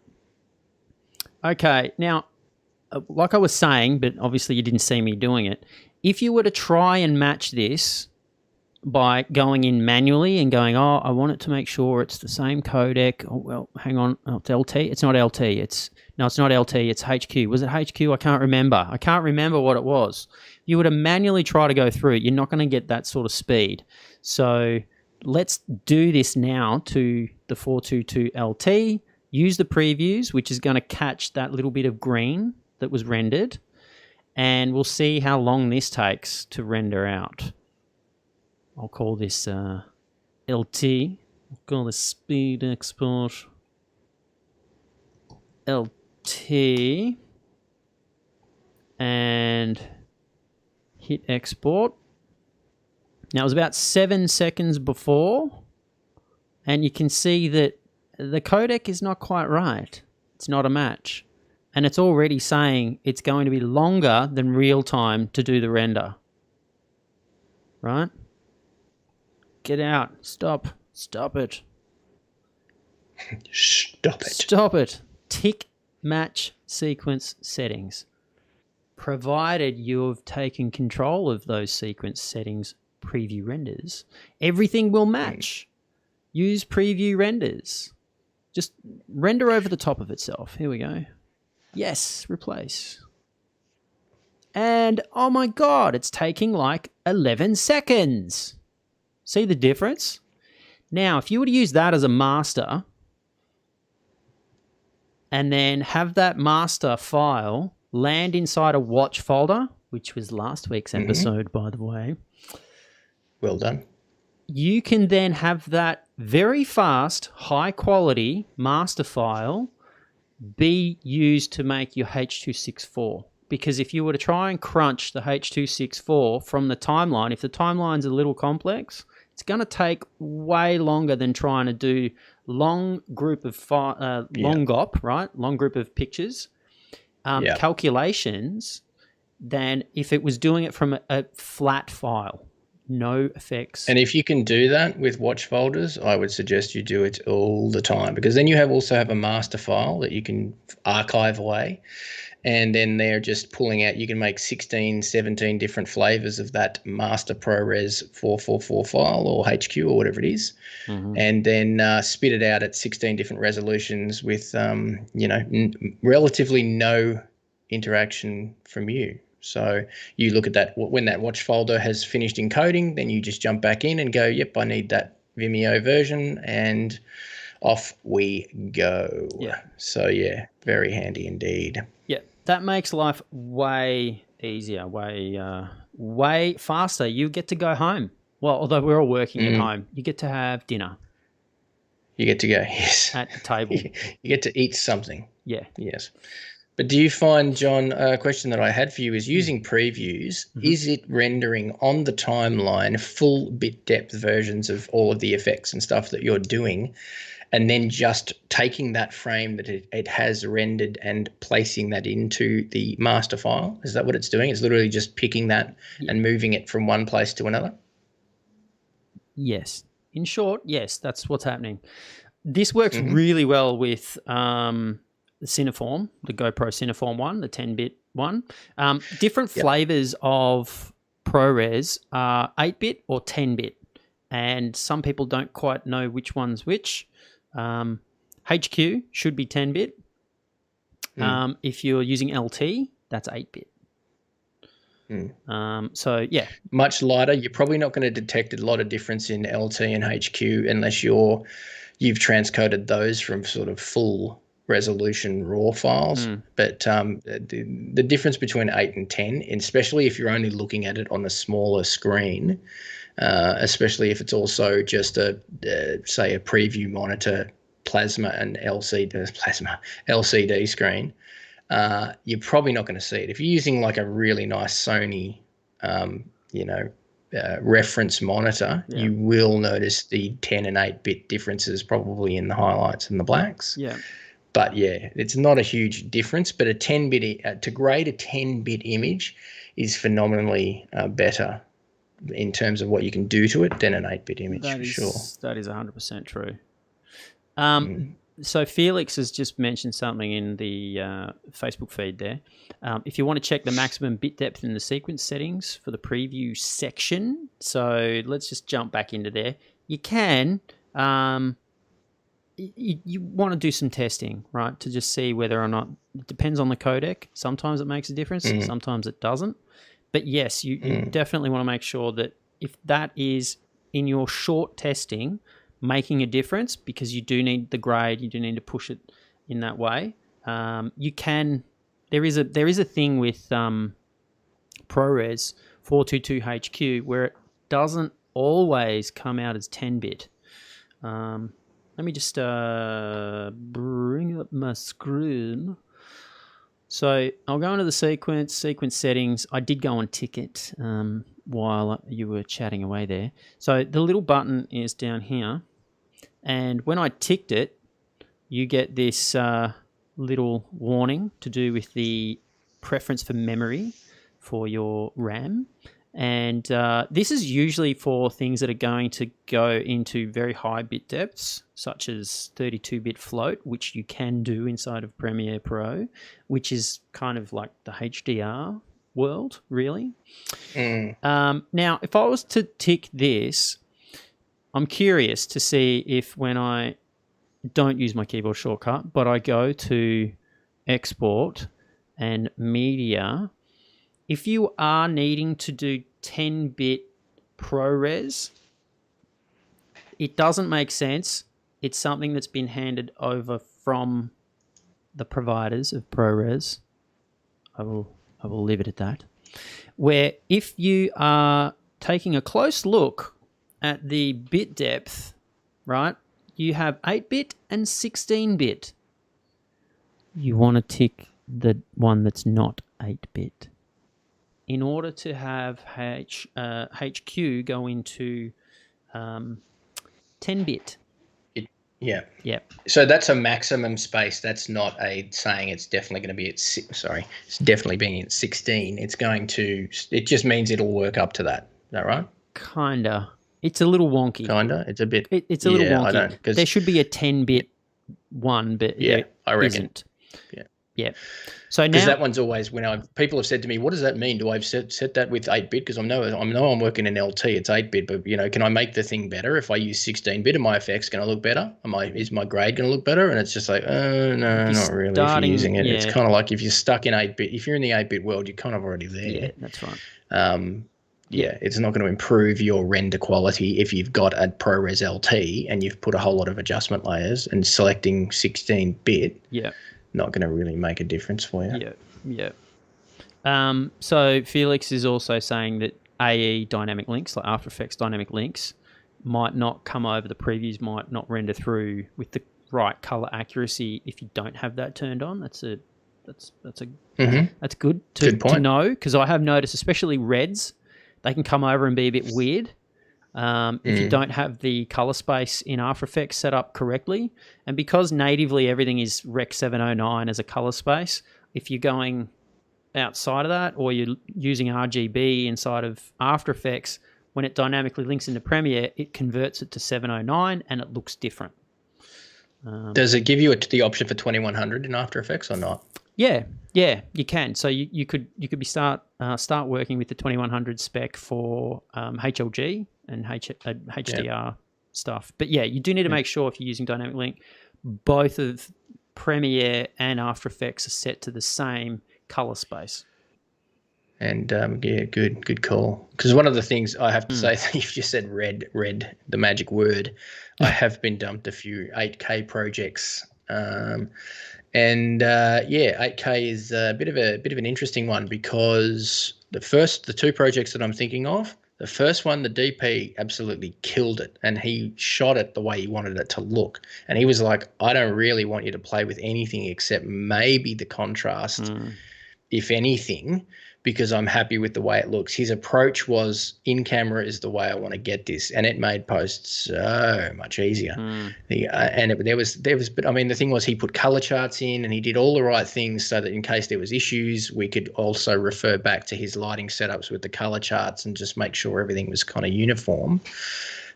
Okay, now, like I was saying, but obviously you didn't see me doing it, if you were to try and match this by going in manually and going, oh, I want it to make sure it's the same codec. Oh, well, hang on. Oh, it's LT. It's not LT. It's not LT. It's HQ. Was it HQ? I can't remember. I can't remember what it was. If you were to manually try to go through it, you're not going to get that sort of speed. So let's do this now to the 422 LT. Use the previews, which is going to catch that little bit of green that was rendered. And we'll see how long this takes to render out. I'll call this LT. I'll call this speed export LT. And hit export. Now it was about 7 seconds before. And you can see that the codec is not quite right. It's not a match. And it's already saying it's going to be longer than real time to do the render. Right? Get out. Stop. Stop it. Stop it. Stop it. Tick match sequence settings. Provided you've taken control of those sequence settings preview renders, everything will match. Use preview renders. Just render over the top of itself. Here we go. Yes, replace. And oh my God, it's taking like 11 seconds. See the difference? Now, if you were to use that as a master and then have that master file land inside a watch folder, which was last week's episode, by the way. Well done. You can then have that very fast, high quality master file be used to make your H.264. Because if you were to try and crunch the H.264 from the timeline, if the timeline's a little complex, it's going to take way longer than trying to do long group of long GOP, right? Long group of pictures, calculations, than if it was doing it from a flat file. No effects. And if you can do that with watch folders, I would suggest you do it all the time, because then you also have a master file that you can archive away. And then they're just pulling out, you can make 16, 17 different flavors of that master ProRes 444 file or HQ or whatever it is. And then spit it out at 16 different resolutions with, relatively no interaction from you. So you look at that, when that watch folder has finished encoding, then you just jump back in and go, yep, I need that Vimeo version, and off we go. Yeah. So, yeah, very handy indeed. Yeah, that makes life way easier, way faster. You get to go home. Well, although we're all working at home, you get to have dinner. You get to go, yes. At the table. You get to eat something. Yeah. Yes. But do you find, John, a question that I had for you is using previews, is it rendering on the timeline full bit depth versions of all of the effects and stuff that you're doing, and then just taking that frame that it has rendered and placing that into the master file? Is that what it's doing? It's literally just picking that and moving it from one place to another? Yes. In short, yes, that's what's happening. This works really well with the Cineform, the GoPro Cineform one, the 10-bit one. Different flavors of ProRes are 8-bit or 10-bit, and some people don't quite know which one's which. HQ should be 10-bit. If you're using LT, that's 8-bit. So, yeah. Much lighter. You're probably not going to detect a lot of difference in LT and HQ unless you've transcoded those from sort of full resolution raw files. But the difference between 8 and 10, especially if you're only looking at it on a smaller screen, especially if it's also just say a preview monitor plasma and LCD screen, you're probably not going to see it. If you're using like a really nice Sony reference monitor, you will notice the 10 and 8-bit differences probably in the highlights and the blacks. Yeah. But yeah, it's not a huge difference. But a 10-bit to grade a 10-bit image is phenomenally better in terms of what you can do to it than an 8-bit image for sure. That is 100% true. So Felix has just mentioned something in the Facebook feed there. If you want to check the maximum bit depth in the sequence settings for the preview section, so let's just jump back into there. You can. You want to do some testing, right, to just see whether or not it depends on the codec. Sometimes it makes a difference, sometimes it doesn't. But yes, you definitely want to make sure that if that is in your short testing making a difference, because you do need the grade, you do need to push it in that way. You can. There is a thing with ProRes 422HQ where it doesn't always come out as 10-bit. Let me just bring up my screen. So I'll go into the sequence settings. I did go and tick it while you were chatting away there. So the little button is down here. And when I ticked it, you get this little warning to do with the preference for memory for your RAM. And this is usually for things that are going to go into very high bit depths, such as 32-bit float, which you can do inside of Premiere Pro, which is kind of like the HDR world, really. Now, if I was to tick this, I'm curious to see if when I don't use my keyboard shortcut, but I go to Export and Media, if you are needing to do 10-bit ProRes, it doesn't make sense. It's something that's been handed over from the providers of ProRes. I will leave it at that. Where if you are taking a close look at the bit depth, right, you have 8-bit and 16-bit. You want to tick the one that's not 8-bit. In order to have HQ go into 10-bit. Yeah. Yeah. So that's a maximum space. That's not saying it's definitely going to be at it's definitely being at 16. It just means it'll work up to that. Is that right? Kinda. It's a little wonky. Kinda. It's a bit. It's a little wonky. There should be a 10-bit one, but I reckon. Isn't. Yeah. So now, because that one's always people have said to me, "What does that mean? Do I set that with 8-bit? Because I know I'm working in LT. It's 8-bit, but can I make the thing better if I use 16-bit? Are my effects going to look better? Is my grade going to look better?" And it's just like, no, not really. If you're using it, it's kind of like if you're stuck in 8-bit. If you're in the 8-bit world, you're kind of already there. Yeah, that's right. It's not going to improve your render quality if you've got a ProRes LT and you've put a whole lot of adjustment layers and selecting 16-bit. Yeah. Not going to really make a difference for you. Yeah. So Felix is also saying that AE dynamic links, like After Effects dynamic links, might not come over. The previews might not render through with the right color accuracy if you don't have that turned on. That's good to know, because I have noticed, especially reds, they can come over and be a bit weird. If you don't have the color space in After Effects set up correctly, and because natively everything is Rec 709 as a color space, if you're going outside of that or you're using RGB inside of After Effects, when it dynamically links into Premiere, it converts it to 709 and it looks different. Does it give you the option for 2100 in After Effects or not? Yeah, you can. So you could start working with the 2100 spec for HLG and HDR stuff. But yeah, you do need to make sure if you're using Dynamic Link, both of Premiere and After Effects are set to the same color space. And good call. Because one of the things I have to say, you've just said red, the magic word. I have been dumped a few 8K projects. 8K is a bit of an interesting one, because the two projects that I'm thinking of, the first one, the DP absolutely killed it, and he shot it the way he wanted it to look. And he was like, I don't really want you to play with anything except maybe the contrast, if anything. because I'm happy with the way it looks. His approach was, in camera is the way I want to get this, and it made post so much easier. But I mean, the thing was, he put color charts in, and he did all the right things so that in case there was issues, we could also refer back to his lighting setups with the color charts and just make sure everything was kind of uniform.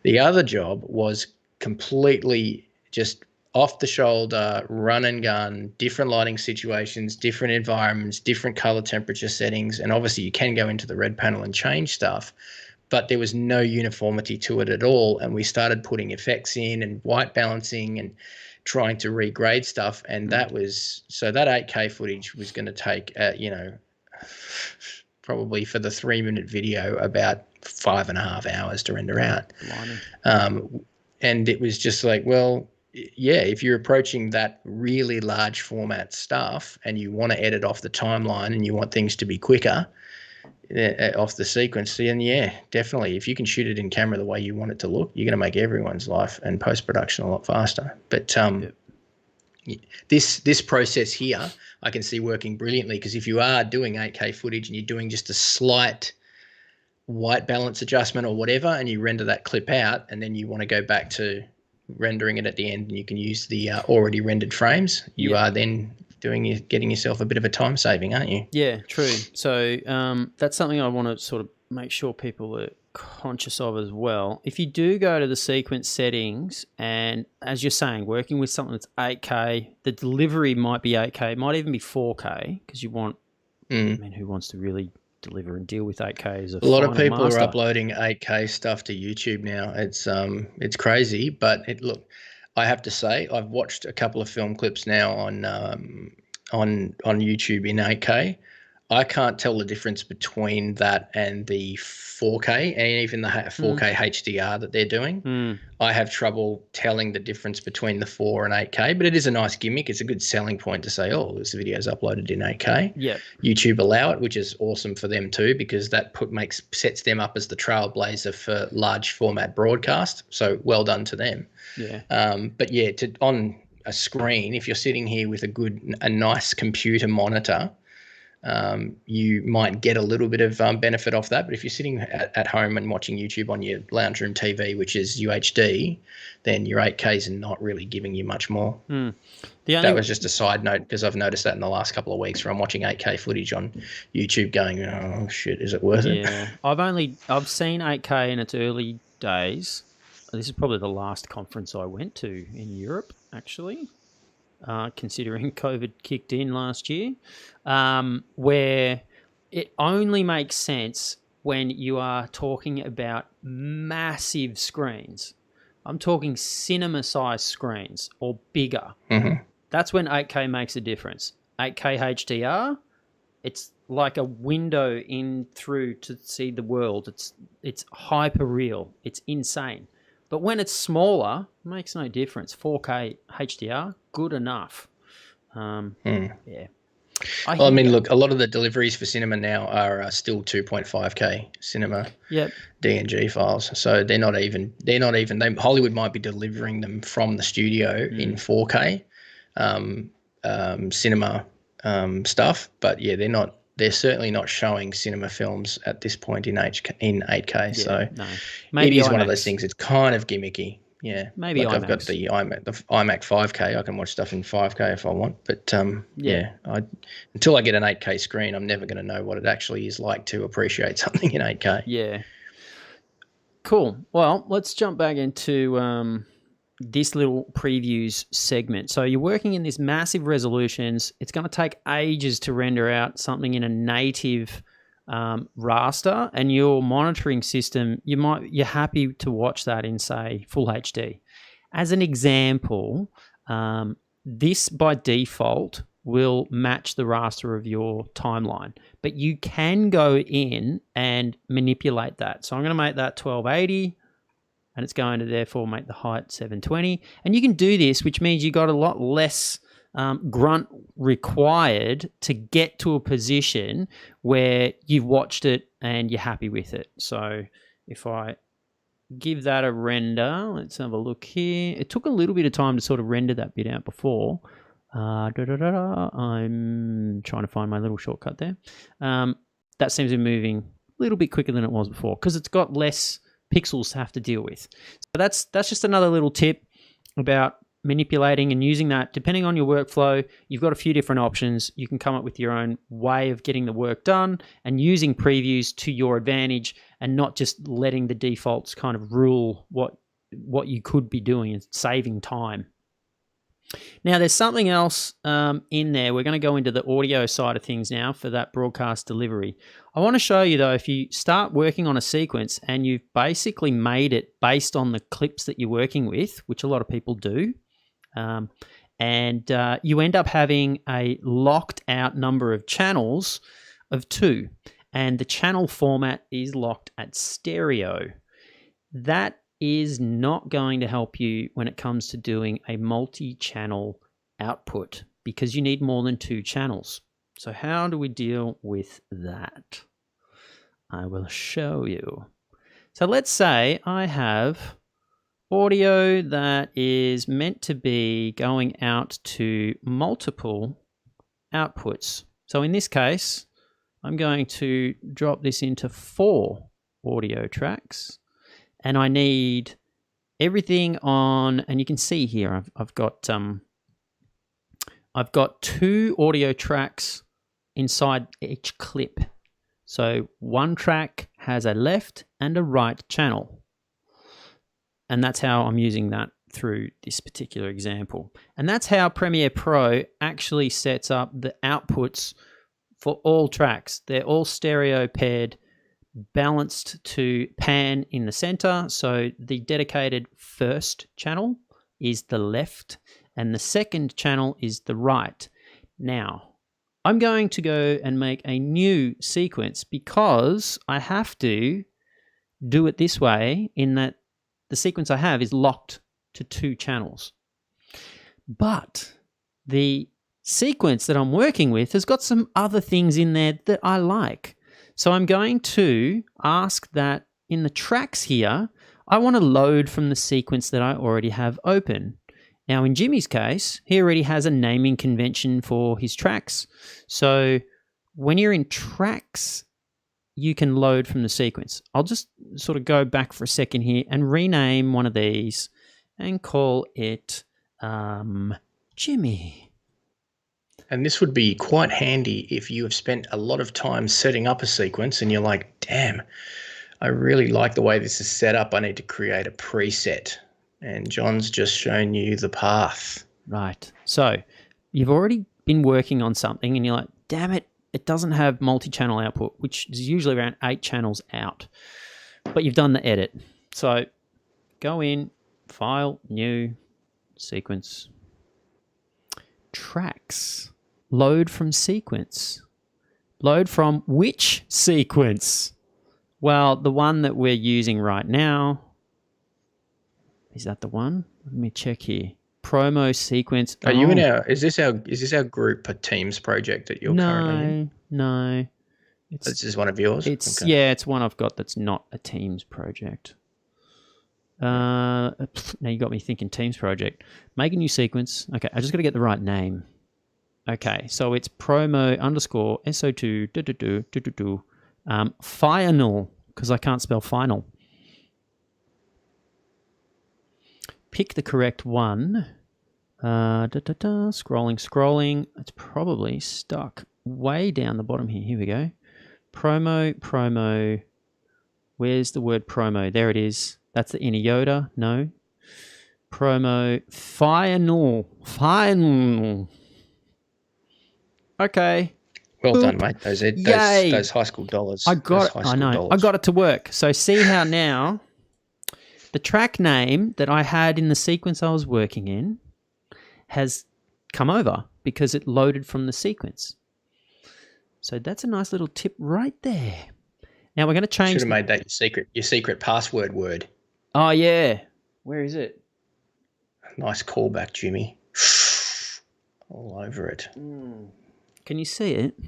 The other job was completely just off the shoulder, run and gun, different lighting situations, different environments, different color temperature settings. And obviously you can go into the red panel and change stuff, but there was no uniformity to it at all. And we started putting effects in and white balancing and trying to regrade stuff. And that 8K footage was going to take, probably for the 3-minute video, about 5.5 hours to render out. And it was just like, well, yeah, if you're approaching that really large format stuff and you want to edit off the timeline and you want things to be quicker off the sequence, then yeah, definitely. If you can shoot it in camera the way you want it to look, you're going to make everyone's life and post-production a lot faster. But this process here, I can see working brilliantly, because if you are doing 8K footage and you're doing just a slight white balance adjustment or whatever, and you render that clip out, and then you want to go back to rendering it at the end, and you can use the already rendered frames, you are then getting yourself a bit of a time saving, aren't you? Yeah, true. So that's something I want to sort of make sure people are conscious of as well. If you do go to the sequence settings, and as you're saying, working with something that's 8K, the delivery might be 8K, might even be 4K, because you want, I mean, who wants to really deliver and deal with 8K as a lot of people master? are uploading 8K stuff to YouTube now. It's crazy, but look, I have to say, I've watched a couple of film clips now on YouTube in 8K. I can't tell the difference between that and the 4K and even the 4K HDR that they're doing. I have trouble telling the difference between the 4 and 8K, but it is a nice gimmick. It's a good selling point to say, oh, this video is uploaded in 8K. Yeah. YouTube allow it, which is awesome for them too, because that sets them up as the trailblazer for large format broadcast. So well done to them. Yeah. But yeah, on a screen, if you're sitting here with a nice computer monitor, you might get a little bit of benefit off that. But if you're sitting at home and watching YouTube on your lounge room TV, which is UHD, then your 8Ks are not really giving you much more. That was just a side note, because I've noticed that in the last couple of weeks where I'm watching 8K footage on YouTube going, oh shit, is it worth it? Yeah. I've seen 8K in its early days. This is probably the last conference I went to in Europe, actually. Considering COVID kicked in last year, where it only makes sense when you are talking about massive screens. I'm talking cinema-sized screens or bigger. That's when 8K makes a difference. 8K HDR, it's like a window in through to see the world. It's hyper real. It's insane. But when it's smaller, it makes no difference. 4K HDR, good enough. Yeah. I mean, look, a lot of the deliveries for cinema now are still 2.5K cinema DNG files. So they're not even. Hollywood might be delivering them from the studio in 4K cinema stuff, but yeah, they're certainly not showing cinema films at this point in 8K. Yeah, so maybe it is IMAX. one of those things. It's kind of gimmicky. Yeah, maybe like IMAX. I've got the iMac 5K. I can watch stuff in 5K if I want. But until I get an 8K screen, I'm never going to know what it actually is like to appreciate something in 8K. Yeah. Cool. Well, let's jump back into this little previews segment. So you're working in this massive resolutions. It's going to take ages to render out something in a native raster, and your monitoring system, you're happy to watch that in, say, full HD. As an example, this by default will match the raster of your timeline, but you can go in and manipulate that. So I'm going to make that 1280, and it's going to therefore make the height 720. And you can do this, which means you got a lot less grunt required to get to a position where you've watched it and you're happy with it. So if I give that a render, let's have a look here. It took a little bit of time to sort of render that bit out before. I'm trying to find my little shortcut there. that seems to be moving a little bit quicker than it was before because it's got less pixels to have to deal with. So that's just another little tip about manipulating and using that. Depending on your workflow, you've got a few different options. You can come up with your own way of getting the work done and using previews to your advantage and not just letting the defaults kind of rule what you could be doing and saving time. Now, there's something else in there. We're going to go into the audio side of things now for that broadcast delivery. I want to show you, though, if you start working on a sequence and you've basically made it based on the clips that you're working with, which a lot of people do, and you end up having a locked out number of channels of 2, and the channel format is locked at stereo. That is not going to help you when it comes to doing a multi-channel output because you need more than 2 channels. So how do we deal with that? I will show you. So let's say I have audio that is meant to be going out to multiple outputs. So in this case, I'm going to drop this into 4 audio tracks. And I need everything on, and you can see here, I've got 2 audio tracks inside each clip. So one track has a left and a right channel. And that's how I'm using that through this particular example. And that's how Premiere Pro actually sets up the outputs for all tracks. They're all stereo paired, balanced to pan in the center. So the dedicated first channel is the left and the second channel is the right. Now, I'm going to go and make a new sequence because I have to do it this way in that the sequence I have is locked to 2 channels. But the sequence that I'm working with has got some other things in there that I like. So I'm going to ask that in the tracks here, I want to load from the sequence that I already have open. Now in Jimmy's case, he already has a naming convention for his tracks. So when you're in tracks, you can load from the sequence. I'll just sort of go back for a second here and rename one of these and call it Jimmy. And this would be quite handy if you have spent a lot of time setting up a sequence and you're like, damn, I really like the way this is set up. I need to create a preset. And John's just shown you the path. Right. So you've already been working on something and you're like, damn it, it doesn't have multi-channel output, which is usually around 8 channels out. But you've done the edit. So go in, File, New, Sequence, Tracks. Load from sequence. Load from which sequence? Well, the one that we're using right now. Is that the one? Let me check here. Promo sequence. Are you in our? Is this our group, a Teams project that you're currently in? No. This is one of yours. It's okay. Yeah, it's one I've got that's not a Teams project. Now you got me thinking Teams project. Make a new sequence. Okay, I just got to get the right name. Okay, so it's promo _ S02 final, because I can't spell final. Pick the correct one. Scrolling. It's probably stuck way down the bottom here. Here we go. Promo. Where's the word promo? There it is. That's the inner Yoda. No. Promo. Final. Okay. Well done, mate. Those high school dollars. I got it. I know. I got it to work. So see how now the track name that I had in the sequence I was working in has come over because it loaded from the sequence. So that's a nice little tip right there. Now we're going to change. Should have made that your secret password word. Oh yeah. Where is it? Nice callback, Jimmy. All over it. Can you see it?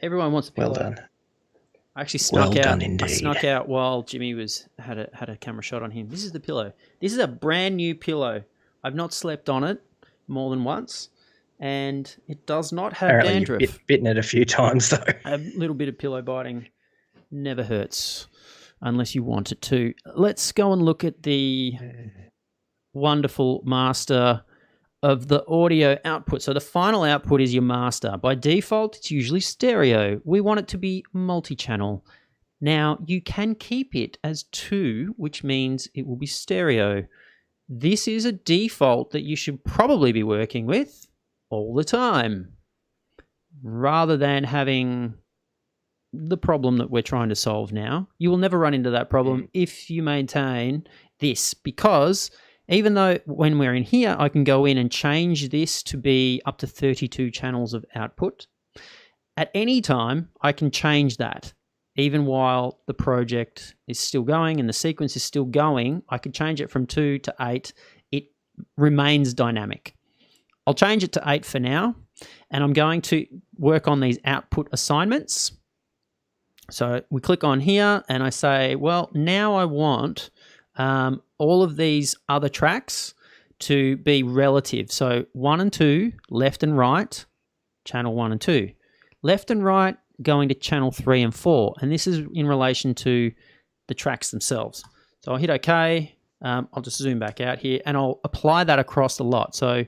Everyone wants to be well done. I actually snuck well out. Done indeed. I snuck out while Jimmy had a camera shot on him. This is the pillow. This is a brand new pillow. I've not slept on it more than once. and it does not have Apparently dandruff. you've bitten it a few times, though. A little bit of pillow biting never hurts unless you want it to. Let's go and look at the wonderful master of the audio output. So the final output is your master. By default, it's usually stereo. We want it to be multi-channel. Now, you can keep it as 2, which means it will be stereo. This is a default that you should probably be working with all the time, rather than having the problem that we're trying to solve now. You will never run into that problem if you maintain this, because even though when we're in here, I can go in and change this to be up to 32 channels of output. At any time, I can change that. Even while the project is still going and the sequence is still going, I could change it from 2 to 8. It remains dynamic. I'll change it to 8 for now, and I'm going to work on these output assignments. So we click on here and I say, well, now I want all of these other tracks to be relative. So 1 and 2, left and right, channel 1 and 2. Left and right going to channel 3 and 4. And this is in relation to the tracks themselves. So I'll hit OK. I'll just zoom back out here and I'll apply that across the lot. So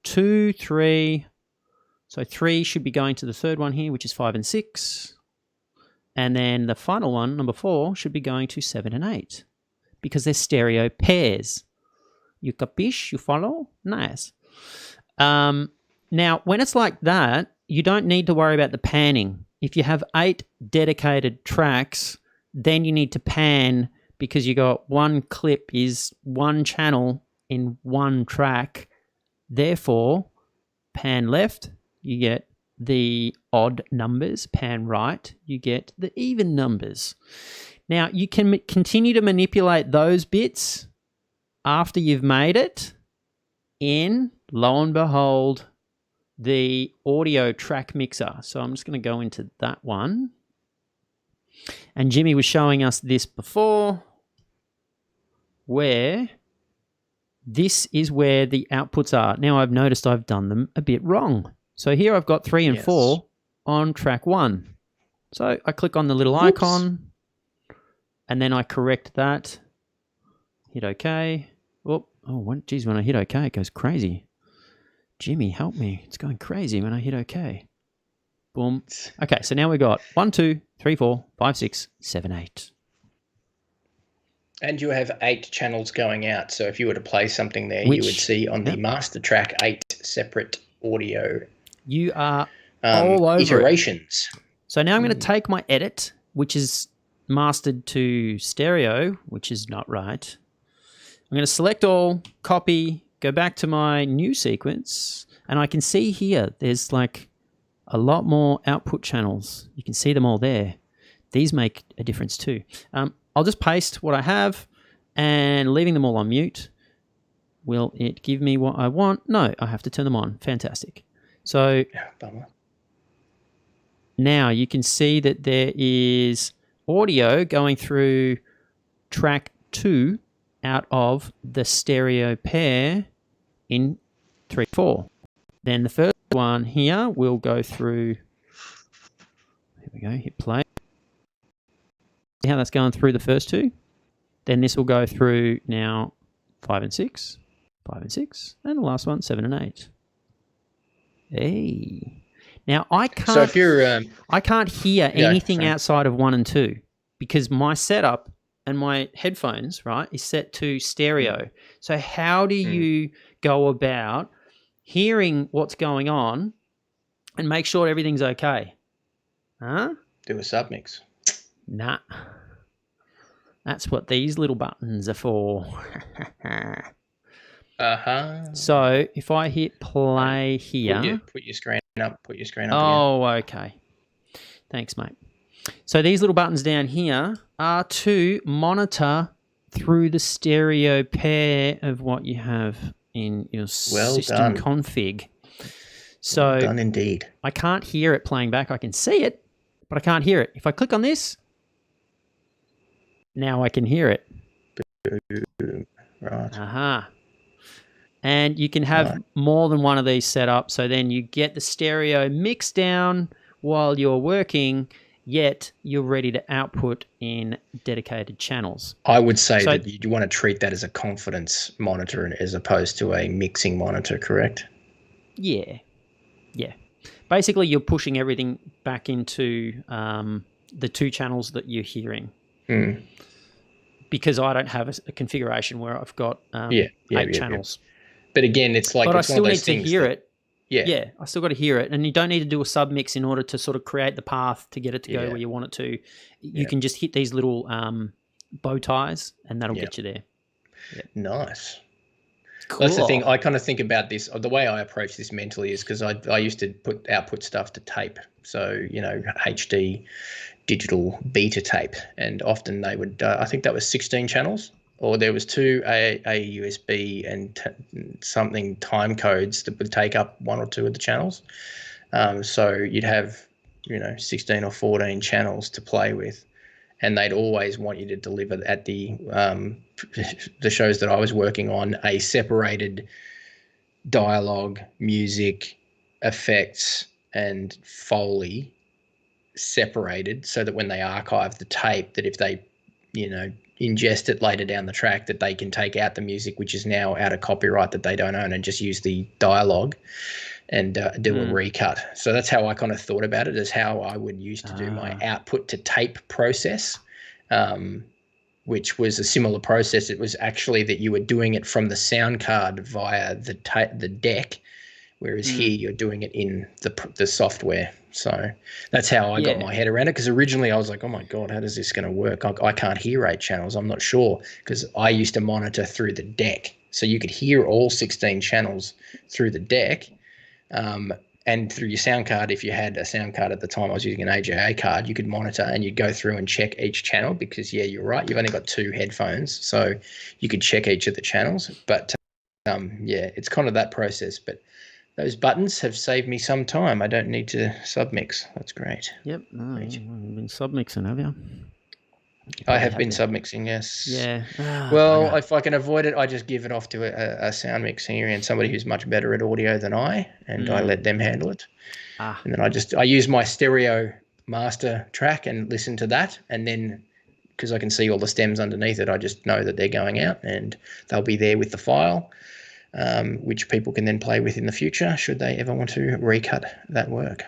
2, 3. So 3 should be going to the third one here, which is 5 and 6. And then the final one, number 4, should be going to 7 and 8 because they're stereo pairs. You capiche? You follow? Nice. Now, when it's like that, you don't need to worry about the panning. If you have 8 dedicated tracks, then you need to pan because you got one clip is one channel in one track. Therefore, pan left, you get the odd numbers. Pan right, you get the even numbers. Now, you can continue to manipulate those bits after you've made it in, lo and behold, the audio track mixer. So I'm just going to go into that one. And Jimmy was showing us this before, where this is where the outputs are. Now I've noticed I've done them a bit wrong. So here I've got 3 and 4 on track 1. So I click on the little icon and then I correct that. Hit OK. Geez, when I hit OK, it goes crazy. Jimmy, help me. It's going crazy when I hit OK. Boom. Okay, so now we've got 1, 2, 3, 4, 5, 6, 7, 8. And you have 8 channels going out. So if you were to play something there, you would see on the master track 8 separate audio. You are all over iterations. So now I'm going to take my edit, which is mastered to stereo, which is not right. I'm going to select all, copy, go back to my new sequence, and I can see here there's like a lot more output channels. You can see them all there. These make a difference too. I'll just paste what I have and leaving them all on mute. Will it give me what I want? No, I have to turn them on. Fantastic. So now you can see that there is audio going through track 2 out of the stereo pair in 3, 4. Then the first one here will go through, here we go, hit play. See how that's going through the first 2? Then this will go through now 5 and 6, 5 and 6, and the last one, 7 and 8. Hey. Now I can't, so if you're, I can't hear anything outside of 1 and 2 because my setup and my headphones, right, is set to stereo. So how do you go about hearing what's going on and make sure everything's okay? Huh? Do a submix. Nah. That's what these little buttons are for. So if I hit play here. Put your screen up. Put your screen up again. Okay. Thanks, mate. So these little buttons down here are to monitor through the stereo pair of what you have in your system config. So well done indeed. I can't hear it playing back. I can see it, but I can't hear it. If I click on this, now I can hear it. Right. Aha. And you can have more than one of these set up. So then you get the stereo mix down while you're working, yet you're ready to output in dedicated channels. I would say that you want to treat that as a confidence monitor as opposed to a mixing monitor, correct? Yeah. Yeah. Basically, you're pushing everything back into the 2 channels that you're hearing. Because I don't have a configuration where I've got 8 channels. Yeah. But again, it's like, but it's I still one of need those to things hear that, it. Yeah, I still got to hear it. And you don't need to do a submix in order to sort of create the path to get it to go where you want it to. You can just hit these little bow ties and that'll get you there. Yep. Nice. Cool. That's the thing. I kind of think about this. The way I approach this mentally is because I used to output stuff to tape. So, HD digital beta tape. And often they would, I think that was 16 channels. Or there was 2 a USB and something time codes that would take up 1 or 2 of the channels. So you'd have, 16 or 14 channels to play with, and they'd always want you to deliver at the shows that I was working on a separated dialogue, music, effects, and Foley separated, so that when they archive the tape, that if they, ingest it later down the track, that they can take out the music, which is now out of copyright that they don't own, and just use the dialogue and do a recut. So that's how I kind of thought about it, as how I would used to do my output to tape process, which was a similar process. It was actually that you were doing it from the sound card via the deck, whereas here you're doing it in the software. So that's how I got my head around it, because originally I was like, oh my God, how is this going to work? I can't hear 8 channels. I'm not sure, because I used to monitor through the deck. So you could hear all 16 channels through the deck, and through your sound card. If you had a sound card at the time, I was using an AJA card, you could monitor and you'd go through and check each channel, because you're right, you've only got 2 headphones. So you could check each of the channels. But it's kind of that process. But those buttons have saved me some time. I don't need to submix. That's great. Yep. Oh, you've been submixing, have you? I have been submixing, yes. Yeah. Well, if I can avoid it, I just give it off to a sound mixer and somebody who's much better at audio than I, and I let them handle it. And then I use my stereo master track and listen to that, and then because I can see all the stems underneath it, I just know that they're going out and they'll be there with the file. Which people can then play with in the future should they ever want to recut that work.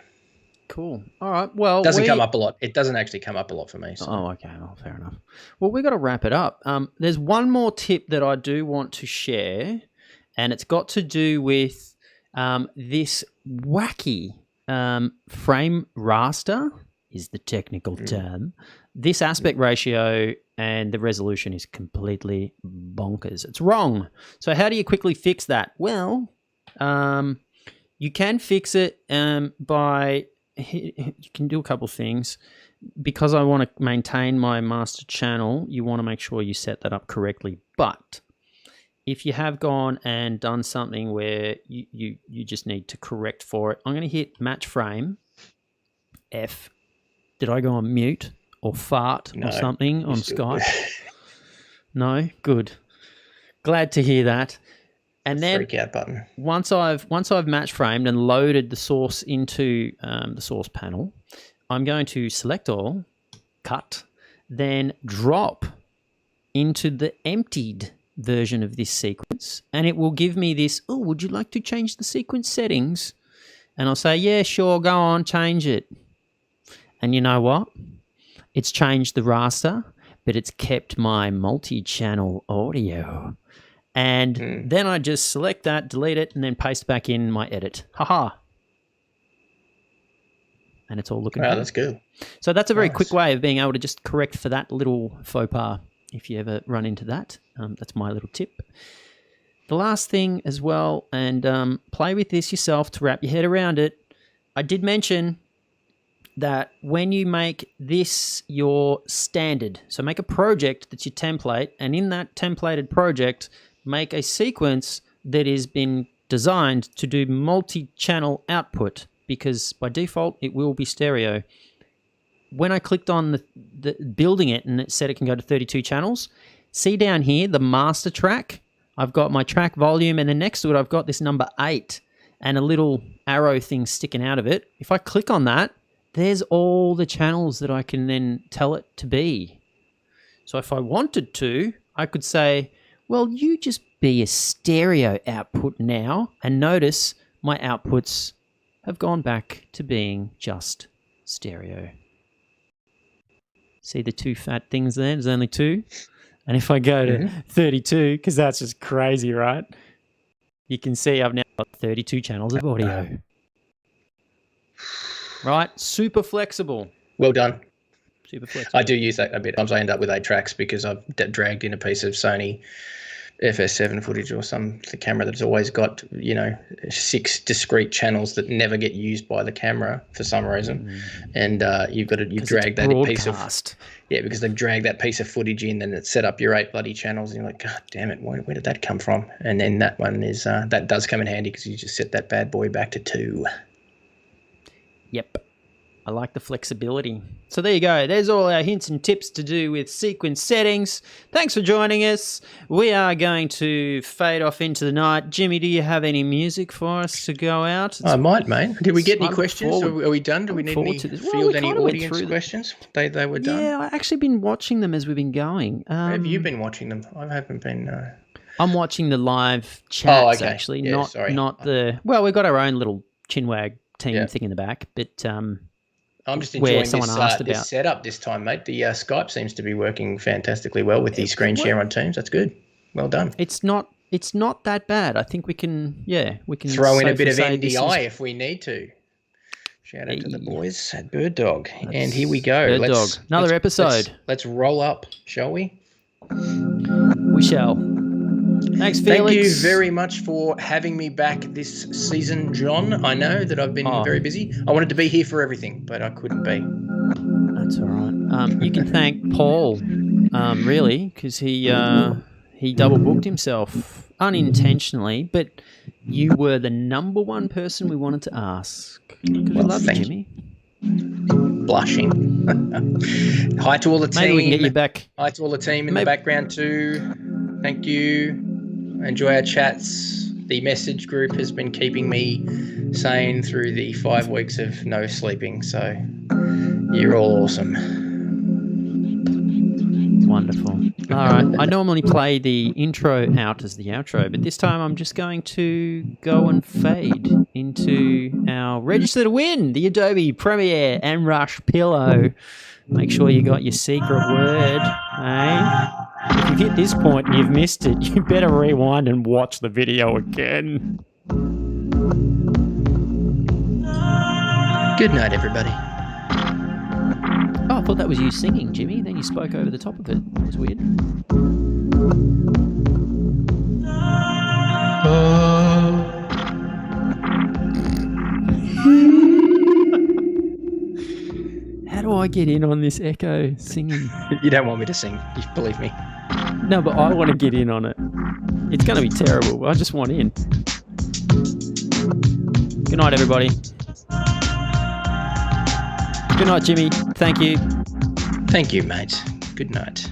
Cool. All right. Well, it doesn't come up a lot. It doesn't actually come up a lot for me. So. Oh, okay. Well, fair enough. Well, we've got to wrap it up. There's one more tip that I do want to share, and it's got to do with this wacky frame raster is the technical term. This aspect ratio and the resolution is completely bonkers. It's wrong. So how do you quickly fix that? Well, you can fix it by, you can do a couple things. Because I want to maintain my master channel, you want to make sure you set that up correctly. But if you have gone and done something where you just need to correct for it, I'm going to hit match frame, F. Did I go on mute? Or fart or something on Skype? No? Good. Glad to hear that. And then freak out button. Once I've match framed and loaded the source into the source panel, I'm going to select all, cut, then drop into the emptied version of this sequence, and it will give me this, oh, would you like to change the sequence settings? And I'll say, yeah, sure, go on, change it. And you know what? It's changed the raster, but it's kept my multi-channel audio. And then I just select that, delete it, and then paste back in my edit. Haha. And it's all looking good. That's good. So that's a very quick way of being able to just correct for that little faux pas if you ever run into that. That's my little tip. The last thing as well, and play with this yourself to wrap your head around it. I did mention that when you make this your standard, so make a project that's your template, and in that templated project, make a sequence that has been designed to do multi-channel output, because by default, it will be stereo. When I clicked on the building it and it said it can go to 32 channels, see down here, the master track, I've got my track volume, and then next to it, I've got this number 8 and a little arrow thing sticking out of it. If I click on that, there's all the channels that I can then tell it to be. So if I wanted to, I could say, well, you just be a stereo output now, and notice my outputs have gone back to being just stereo. See the 2 fat things there? There's only 2. And if I go to 32, because that's just crazy, right? You can see I've now got 32 channels of audio. Right? Super flexible. Well done. Super flexible. I do use that a bit. Sometimes I end up with 8 tracks because I've dragged in a piece of Sony FS7 footage or the camera that's always got, 6 discrete channels that never get used by the camera for some reason. And you drag that piece of, because they've dragged that piece of footage in and it's set up your 8 bloody channels and you're like, God damn it, where did that come from? And then that one is, that does come in handy because you just set that bad boy back to 2. Yep. I like the flexibility. So there you go. There's all our hints and tips to do with sequence settings. Thanks for joining us. We are going to fade off into the night. Jimmy, do you have any music for us to go out? I might, mate. Did we get any questions? Are we done? Do we need any field any audience questions? They were done. Yeah, I've actually been watching them as we've been going. Where have you been watching them? I haven't been... I'm watching the live chats, actually. Yeah, not the... Well, we've got our own little Chin-Wag team thing in the back, but... I'm just enjoying this setup this time, mate. The Skype seems to be working fantastically well with the screen share on Teams. That's good. Well done. It's not that bad. I think we can throw in a bit of NDI if we need to. Shout out to the boys at Bird Dog. And here we go. Bird Dog. Another episode. Let's roll up, shall we? We shall. Thanks, Felix. Thank you very much for having me back this season, John. I know that I've been very busy. I wanted to be here for everything, but I couldn't be. That's all right. You can thank Paul, really, because he double booked himself unintentionally, but you were the number 1 person we wanted to ask. Because we love you, Jimmy. Blushing. Hi to all the team. Maybe we can get you back. Hi to all the team in the background too. Thank you. Enjoy our chats. The message group has been keeping me sane through the 5 weeks of no sleeping. So you're all awesome. Wonderful. All right. I normally play the intro out as the outro, but this time I'm just going to go and fade into our Register to Win, the Adobe Premiere and Rush Pillow. Make sure you got your secret word, eh? If you've hit this point and you've missed it, you better rewind and watch the video again. Good night, everybody. Oh, I thought that was you singing, Jimmy. Then you spoke over the top of it. That was weird. How do I get in on this echo singing? You don't want me to sing, you believe me. No, but I want to get in on it. It's going to be terrible. I just want in. Good night, everybody. Good night, Jimmy. Thank you. Thank you, mate. Good night.